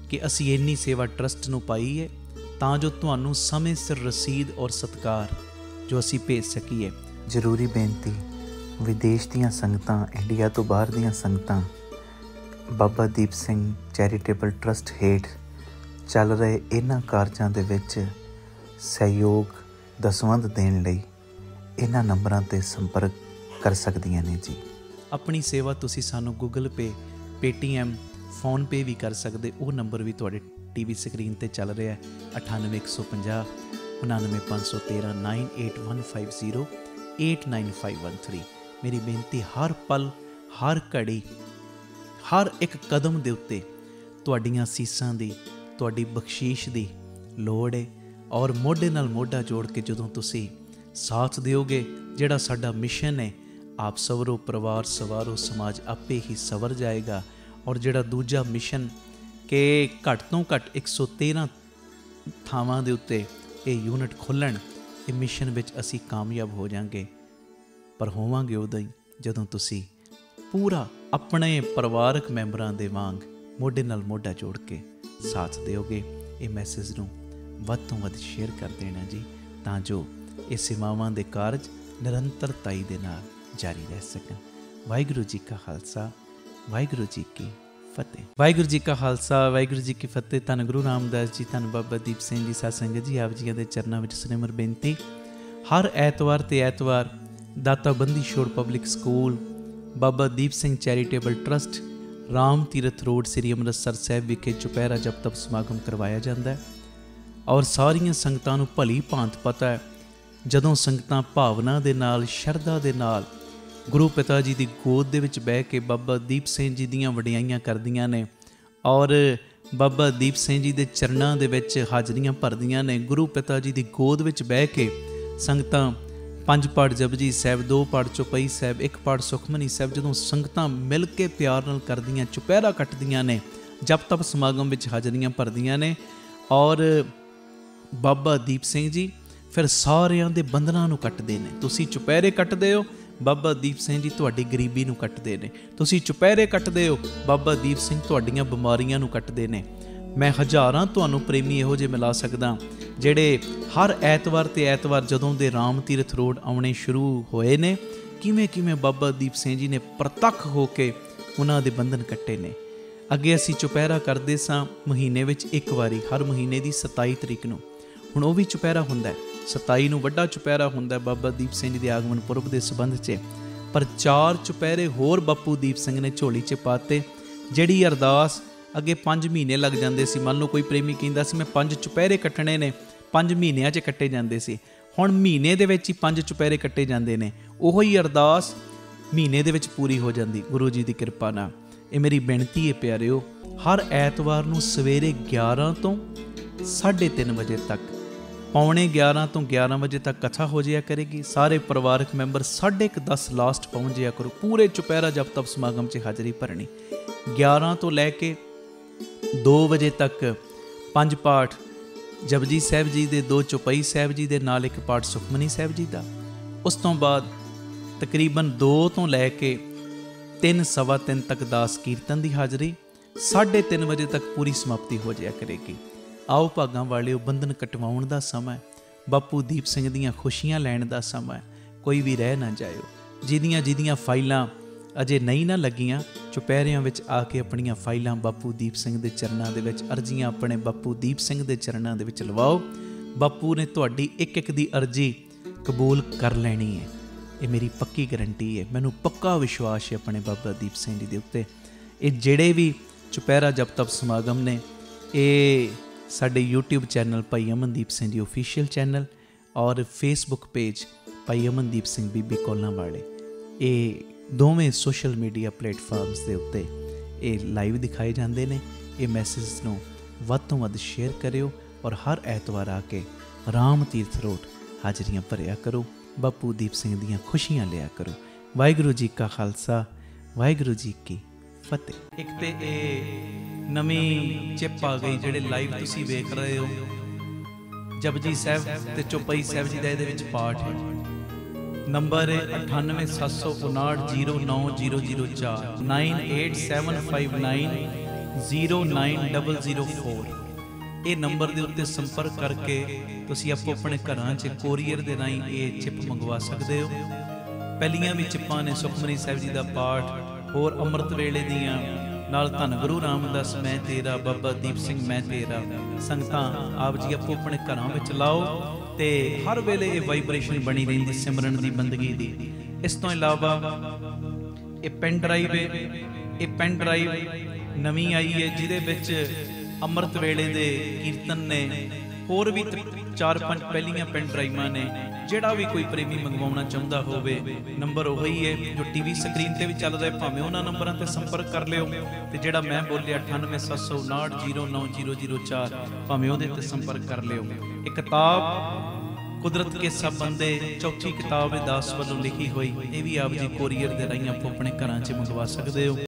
ਕਿ ਅਸੀਂ ਇੰਨੀ ਸੇਵਾ ਟਰਸਟ ਨੂੰ ਪਾਈ ਹੈ, ਤਾਂ ਜੋ ਤੁਹਾਨੂੰ ਸਮੇਂ ਸਿਰ ਰਸੀਦ ਔਰ ਸਤਿਕਾਰ ਜੋ ਅਸੀਂ ਭੇਜ ਸਕੀਏ। ਜ਼ਰੂਰੀ ਬੇਨਤੀ, ਵਿਦੇਸ਼ ਦੀਆਂ ਸੰਗਤਾਂ, ਇੰਡੀਆ ਤੋਂ ਬਾਹਰ ਦੀਆਂ ਸੰਗਤਾਂ ਬਾਬਾ ਦੀਪ ਸਿੰਘ ਚੈਰੀਟੇਬਲ ਟਰਸਟ ਹੇਠ ਚੱਲ ਰਹੇ ਇਹਨਾਂ ਕਾਰਜਾਂ ਦੇ ਵਿੱਚ ਸਹਿਯੋਗ ਦਸਵੰਧ ਦੇਣ ਲਈ ਇਹਨਾਂ ਨੰਬਰਾਂ 'ਤੇ ਸੰਪਰਕ ਕਰ ਸਕਦੀਆਂ ਨੇ ਜੀ। ਆਪਣੀ ਸੇਵਾ ਤੁਸੀਂ ਸਾਨੂੰ ਗੂਗਲ ਪੇ, पेटीएम फोनपे भी कर सकते। वो नंबर भी तुहाडे टीवी स्क्रीन ते चल रहा है 98 150 99 513 98150 89513। मेरी बेनती हर पल हर घड़ी हर एक कदम दे उत्ते तुहाडीआं सीसां दी तुहाडी बख्शीश दी लोड़ है। और मोढे नाल मोढा जोड़ के जदों तुसीं साथ दिओगे, जिहड़ा साडा मिशन है आप सवरो परिवार सवारो समाज आपे ही सवर जाएगा। और जिहड़ा दूजा मिशन कि घट तो घट 113 ਥਾਵਾਂ ਦੇ ਉੱਤੇ ਇਹ ਯੂਨਿਟ ਖੁੱਲ੍ਹਣ, ਇਹ ਮਿਸ਼ਨ ਵਿੱਚ ਅਸੀਂ ਕਾਮਯਾਬ ਹੋ ਜਾਵਾਂਗੇ। ਪਰ ਹੋਵਾਂਗੇ ਉਦੋਂ ਹੀ ਜਦੋਂ ਤੁਸੀਂ ਪੂਰਾ ਆਪਣੇ ਪਰਿਵਾਰਕ ਮੈਂਬਰਾਂ ਦੇ ਵਾਂਗ ਮੋਢੇ ਨਾਲ ਮੋਢਾ ਜੋੜ ਕੇ ਸਾਥ ਦਿਓਗੇ। ਇਹ ਮੈਸੇਜ ਨੂੰ ਵੱਧ ਤੋਂ ਵੱਧ ਸ਼ੇਅਰ ਕਰ ਦੇਣਾ ਜੀ, ਤਾਂ ਜੋ ਇਹ ਸੇਵਾਵਾਂ ਦੇ ਕਾਰਜ ਨਿਰੰਤਰਤਾਈ ਦੇ ਨਾਲ ਜਾਰੀ ਰਹਿ ਸਕਣ। ਵਾਹਿਗੁਰੂ ਜੀ ਕਾ ਖਾਲਸਾ, ਵਾਹਿਗੁਰੂ ਜੀ ਕੀ ਫਤਿਹ। ਵਾਹਿਗੁਰੂ ਜੀ ਕਾ ਖਾਲਸਾ, ਵਾਹਿਗੁਰੂ ਜੀ ਕੀ ਫਤਿਹ। ਧੰਨ ਗੁਰੂ ਰਾਮਦਾਸ ਜੀ, ਧੰਨ ਬਾਬਾ ਦੀਪ ਸਿੰਘ ਜੀ, ਸਾਧ ਸੰਗਤ ਜੀ, ਆਪ ਜੀਆਂ ਦੇ ਚਰਨਾਂ ਵਿੱਚ ਸਿਮਰ ਬੇਨਤੀ। ਹਰ ਐਤਵਾਰ ਤੇ ਐਤਵਾਰ ਦਾਤਾ Bandi Chhor public school, Baba Deep Singh charitable trust, Ram Tirath road, ਸ੍ਰੀ ਅੰਮ੍ਰਿਤਸਰ ਸਾਹਿਬ ਵਿਖੇ ਚੁਪਹਿਰਾ ਜਪ ਤਪ ਸਮਾਗਮ ਕਰਵਾਇਆ ਜਾਂਦਾ ਹੈ। ਔਰ ਸਾਰੀਆਂ ਸੰਗਤਾਂ ਨੂੰ ਭਲੀ ਭਾਂਤ ਪਤਾ ਹੈ, ਜਦੋਂ ਸੰਗਤਾਂ ਭਾਵਨਾ ਦੇ ਨਾਲ, ਸ਼ਰਧਾ ਦੇ ਨਾਲ ਗੁਰੂ ਪਿਤਾ ਜੀ ਦੀ ਗੋਦ ਦੇ ਵਿੱਚ ਬਹਿ ਕੇ ਬਾਬਾ ਦੀਪ ਸਿੰਘ ਜੀ ਦੀਆਂ ਵਡਿਆਈਆਂ ਕਰਦੀਆਂ ਨੇ ਔਰ ਬਾਬਾ ਦੀਪ ਸਿੰਘ ਜੀ ਦੇ ਚਰਨਾਂ ਦੇ ਵਿੱਚ ਹਾਜ਼ਰੀਆਂ ਭਰਦੀਆਂ ਨੇ। ਗੁਰੂ ਪਿਤਾ ਜੀ ਦੀ ਗੋਦ ਵਿੱਚ ਬਹਿ ਕੇ ਸੰਗਤਾਂ 5 ਪਾਠ ਜਪਜੀ ਸਾਹਿਬ, 2 ਪਾਠ ਚੌਪਈ ਸਾਹਿਬ, 1 ਪਾਠ ਸੁਖਮਨੀ ਸਾਹਿਬ, ਜਦੋਂ ਸੰਗਤਾਂ ਮਿਲ ਕੇ ਪਿਆਰ ਨਾਲ ਕਰਦੀਆਂ, ਚੁਪਹਿਰਾ ਕੱਟਦੀਆਂ ਨੇ, ਜਪ ਤਪ ਸਮਾਗਮ ਵਿੱਚ ਹਾਜ਼ਰੀਆਂ ਭਰਦੀਆਂ ਨੇ। ਔਰ ਬਾਬਾ ਦੀਪ ਸਿੰਘ ਜੀ ਫਿਰ ਸਾਰਿਆਂ ਦੇ ਬੰਧਨਾਂ ਨੂੰ ਕੱਟਦੇ ਨੇ। ਤੁਸੀਂ ਚੁਪਹਿਰੇ ਕੱਟਦੇ ਹੋ, ਬਾਬਾ ਦੀਪ ਸਿੰਘ ਜੀ ਤੁਹਾਡੀ ਗਰੀਬੀ ਨੂੰ ਕੱਟਦੇ ਨੇ। ਤੁਸੀਂ ਚੁਪਹਿਰੇ ਕੱਟਦੇ ਹੋ, ਬਾਬਾ ਦੀਪ ਸਿੰਘ ਤੁਹਾਡੀਆਂ ਬਿਮਾਰੀਆਂ ਨੂੰ ਕੱਟਦੇ ਨੇ। ਮੈਂ ਹਜ਼ਾਰਾਂ ਤੁਹਾਨੂੰ ਪ੍ਰੇਮੀ ਇਹੋ ਜਿਹੇ ਮਿਲਾ ਸਕਦਾ ਜਿਹੜੇ ਹਰ ਐਤਵਾਰ ਤੇ ਐਤਵਾਰ ਜਦੋਂ ਦੇ ਰਾਮ ਤੀਰਥ ਰੋਡ ਆਉਣੇ ਸ਼ੁਰੂ ਹੋਏ ਨੇ, ਕਿਵੇਂ ਕਿਵੇਂ ਬਾਬਾ ਦੀਪ ਸਿੰਘ ਜੀ ਨੇ ਪ੍ਰਤੱਖ ਹੋ ਕੇ ਉਹਨਾਂ ਦੇ ਬੰਧਨ ਕੱਟੇ ਨੇ। ਅੱਗੇ ਅਸੀਂ ਚੁਪਹਿਰਾ ਕਰਦੇ ਸਾਂ ਮਹੀਨੇ ਵਿੱਚ ਇੱਕ ਵਾਰੀ, ਹਰ ਮਹੀਨੇ ਦੀ 27 ਤਰੀਕ ਨੂੰ। ਹੁਣ ਉਹ ਵੀ ਚੁਪਹਿਰਾ ਹੁੰਦਾ, 27 ਨੂੰ ਵੱਡਾ ਚੁਪਹਿਰਾ ਹੁੰਦਾ ਬਾਬਾ ਦੀਪ ਸਿੰਘ ਜੀ ਦੇ ਆਗਮਨ ਪੁਰਬ ਦੇ ਸੰਬੰਧ 'ਚ। ਪਰ 4 ਚੁਪਹਿਰੇ ਹੋਰ ਬਾਪੂ ਦੀਪ ਸਿੰਘ ਨੇ ਝੋਲੀ 'ਚ ਪਾਤੇ। ਜਿਹੜੀ ਅਰਦਾਸ ਅੱਗੇ 5 ਮਹੀਨੇ ਲੱਗ ਜਾਂਦੇ ਸੀ, ਮੰਨ ਲਓ ਕੋਈ ਪ੍ਰੇਮੀ ਕਹਿੰਦਾ ਸੀ ਮੈਂ 5 ਚੁਪਹਿਰੇ ਕੱਟਣੇ ਨੇ, 5 ਮਹੀਨਿਆਂ 'ਚ ਕੱਟੇ ਜਾਂਦੇ ਸੀ। ਹੁਣ ਮਹੀਨੇ ਦੇ ਵਿੱਚ ਹੀ 5 ਚੁਪਹਿਰੇ ਕੱਟੇ ਜਾਂਦੇ ਨੇ। ਉਹੋ ਹੀ ਅਰਦਾਸ ਮਹੀਨੇ ਦੇ ਵਿੱਚ ਪੂਰੀ ਹੋ ਜਾਂਦੀ ਗੁਰੂ ਜੀ ਦੀ ਕਿਰਪਾ ਨਾਲ। ਇਹ ਮੇਰੀ ਬੇਨਤੀ ਹੈ ਪਿਆਰਿਓ, ਹਰ ਐਤਵਾਰ ਨੂੰ ਸਵੇਰੇ 11 ਤੋਂ 3:30 ਵਜੇ ਤੱਕ, ਪੌਣੇ 11 ਤੋਂ 11 ਵਜੇ ਤੱਕ ਕਥਾ ਹੋ ਜਾਇਆ ਕਰੇਗੀ। ਸਾਰੇ ਪਰਿਵਾਰਕ ਮੈਂਬਰ 10:30 ਲਾਸਟ ਪਹੁੰਚ ਜਾਇਆ ਕਰੋ। ਪੂਰੇ ਚੁਪਹਿਰਾ ਜਪ ਤਪ ਸਮਾਗਮ 'ਚ ਹਾਜ਼ਰੀ ਭਰਨੀ। 11 ਤੋਂ ਲੈ ਕੇ 2 ਵਜੇ ਤੱਕ 5 ਪਾਠ ਜਪਜੀ ਸਾਹਿਬ ਜੀ ਦੇ, 2 ਚੌਪਈ ਸਾਹਿਬ ਜੀ ਦੇ ਨਾਲ 1 ਪਾਠ ਸੁਖਮਨੀ ਸਾਹਿਬ ਜੀ ਦਾ। ਉਸ ਤੋਂ ਬਾਅਦ ਤਕਰੀਬਨ 2 ਤੋਂ ਲੈ ਕੇ 3, ਸਵਾ 3 ਤੱਕ ਦਾਸ ਕੀਰਤਨ ਦੀ ਹਾਜ਼ਰੀ। 3:30 ਵਜੇ ਤੱਕ ਪੂਰੀ ਸਮਾਪਤੀ ਹੋ ਜਾਇਆ ਕਰੇਗੀ। ਆਓ ਭਾਗਾਂ ਵਾਲਿਓ, ਬੰਧਨ ਕਟਵਾਉਣ ਦਾ ਸਮਾਂ, ਬਾਪੂ ਦੀਪ ਸਿੰਘ ਦੀਆਂ ਖੁਸ਼ੀਆਂ ਲੈਣ ਦਾ ਸਮਾਂ। ਕੋਈ ਵੀ ਰਹਿ ਨਾ ਜਾਇਓ। ਜਿਹਦੀਆਂ ਫਾਈਲਾਂ ਅਜੇ ਨਹੀਂ ਨਾ ਲੱਗੀਆਂ, ਚੁਪਹਿਰਿਆਂ ਵਿੱਚ ਆ ਕੇ ਆਪਣੀਆਂ ਫਾਈਲਾਂ ਬਾਪੂ ਦੀਪ ਸਿੰਘ ਦੇ ਚਰਨਾਂ ਦੇ ਵਿੱਚ, ਅਰਜ਼ੀਆਂ ਆਪਣੇ ਬਾਪੂ ਦੀਪ ਸਿੰਘ ਦੇ ਚਰਨਾਂ ਦੇ ਵਿੱਚ ਲਵਾਓ। ਬਾਪੂ ਨੇ ਤੁਹਾਡੀ ਇੱਕ ਇੱਕ ਦੀ ਅਰਜ਼ੀ ਕਬੂਲ ਕਰ ਲੈਣੀ ਹੈ। ਇਹ ਮੇਰੀ ਪੱਕੀ ਗਰੰਟੀ ਹੈ। ਮੈਨੂੰ ਪੱਕਾ ਵਿਸ਼ਵਾਸ ਹੈ ਆਪਣੇ ਬਾਬਾ ਦੀਪ ਸਿੰਘ ਜੀ ਦੇ ਉੱਤੇ। ਇਹ ਜਿਹੜੇ ਵੀ ਚੁਪਹਿਰਾ ਜਪ ਤਪ ਸਮਾਗਮ ਨੇ, ਇਹ ਸਾਡੇ YouTube ਚੈਨਲ ਭਾਈ ਅਮਨਦੀਪ ਸਿੰਘ ਜੀ ਓਫੀਸ਼ੀਅਲ ਚੈਨਲ ਔਰ ਫੇਸਬੁੱਕ ਪੇਜ ਭਾਈ ਅਮਨਦੀਪ ਸਿੰਘ ਬੀਬੀ ਕੋਲਾਂ ਵਾਲੇ, ਇਹ ਦੋਵੇਂ ਸੋਸ਼ਲ ਮੀਡੀਆ ਪਲੇਟਫਾਰਮਸ ਦੇ ਉੱਤੇ ਇਹ ਲਾਈਵ ਦਿਖਾਏ ਜਾਂਦੇ ਨੇ। ਇਹ ਮੈਸੇਜ ਨੂੰ ਵੱਧ ਤੋਂ ਵੱਧ ਸ਼ੇਅਰ ਕਰਿਓ ਔਰ ਹਰ ਐਤਵਾਰ ਆ ਕੇ ਰਾਮ ਤੀਰਥ ਰੋਡ ਹਾਜ਼ਰੀਆਂ ਭਰਿਆ ਕਰੋ। ਬਾਪੂ ਦੀਪ ਸਿੰਘ ਦੀਆਂ ਖੁਸ਼ੀਆਂ ਲਿਆ ਕਰੋ। ਵਾਹਿਗੁਰੂ ਜੀ ਕਾ ਖਾਲਸਾ, ਵਾਹਿਗੁਰੂ ਜੀ ਕੀ ਫਤਿਹ। ਇੱਕ ਤੇ ਇਹ ਨਵੀਂ ਚਿਪ ਆ ਗਈ, ਜਿਹੜੇ ਲਾਈਵ ਤੁਸੀਂ ਵੇਖ ਰਹੇ ਹੋ, ਜਪਜੀ ਸਾਹਿਬ ਤੇ ਚੌਪਈ ਸਾਹਿਬ ਜੀ ਦਾ ਇਹਦੇ ਵਿੱਚ ਪਾਠ ਹੈ। ਨੰਬਰ ਹੈ 9875909004 9875909004। ਇਹ ਨੰਬਰ ਦੇ ਉੱਤੇ ਸੰਪਰਕ ਕਰਕੇ ਤੁਸੀਂ ਆਪੋ ਆਪਣੇ ਘਰਾਂ 'ਚ ਕੋਰੀਅਰ ਦੇ ਰਾਹੀਂ ਇਹ ਚਿਪ ਮੰਗਵਾ ਸਕਦੇ ਹੋ। ਪਹਿਲੀਆਂ ਵੀ ਚਿੱਪਾਂ ਨੇ ਸੁਖਮਨੀ ਸਾਹਿਬ ਜੀ ਦਾ ਪਾਠ, ਹੋਰ ਅੰਮ੍ਰਿਤ ਵੇਲੇ ਦੀਆਂ ਨਾਲ ਧੰਨ ਗੁਰੂ ਰਾਮਦਾਸ ਮੈਂ ਤੇਰਾ, ਬਾਬਾ ਦੀਪ ਸਿੰਘ ਮੈਂ ਤੇਰਾ। ਸੰਗਤਾਂ ਆਪ ਜੀ ਆਪੋ ਆਪਣੇ ਘਰਾਂ ਵਿੱਚ ਲਾਓ ਤੇ ਹਰ ਵੇਲੇ ਇਹ ਵਾਈਬ੍ਰੇਸ਼ਨ ਬਣੀ ਰਹਿੰਦੀ ਸਿਮਰਨ ਦੀ, ਬੰਦਗੀ ਦੀ। ਇਸ ਤੋਂ ਇਲਾਵਾ ਇਹ ਪੈਨ ਡਰਾਈਵ ਹੈ, ਇਹ ਪੈਨ ਡਰਾਈਵ ਨਵੀਂ ਆਈ ਹੈ, ਜਿਹਦੇ ਵਿੱਚ ਅੰਮ੍ਰਿਤ ਵੇਲੇ ਦੇ ਕੀਰਤਨ ਨੇ, ਹੋਰ ਵੀ 4-5 ਪਹਿਲੀਆਂ ਪੈਨ ਡਰਾਈਵਾਂ ਨੇ। ਜਿਹੜਾ ਵੀ ਕੋਈ ਪ੍ਰੇਮੀ ਮੰਗਵਾਉਣਾ ਚਾਹੁੰਦਾ ਹੋਵੇ, ਨੰਬਰ ਉਹੀ ਹੈ ਜੋ ਟੀਵੀ ਸਕਰੀਨ ਤੇ ਵੀ ਚੱਲ ਰਿਹਾ, ਭਾਵੇਂ ਉਹਨਾਂ ਨੰਬਰਾਂ ਤੇ ਸੰਪਰਕ ਕਰ ਲਿਓ, ਤੇ ਜਿਹੜਾ ਮੈਂ ਬੋਲਿਆ 9879090004, ਭਾਵੇਂ ਉਹਦੇ ਤੇ ਸੰਪਰਕ ਕਰ ਲਿਓ। ਇਹ ਕਿਤਾਬ ਕੁਦਰਤ ਕੇ ਸਭ ਬੰਦੇ, ਚੌਥੀ ਕਿਤਾਬ ਇਹ ਦਾਸ ਵੱਲੋਂ ਲਿਖੀ ਹੋਈ, ਇਹ ਵੀ ਆਪ ਜੀ ਕੋਰੀਅਰ ਦੇ ਰਾਹੀਂ ਆਪੋ ਆਪਣੇ ਘਰਾਂ 'ਚ ਮੰਗਵਾ ਸਕਦੇ ਹੋ।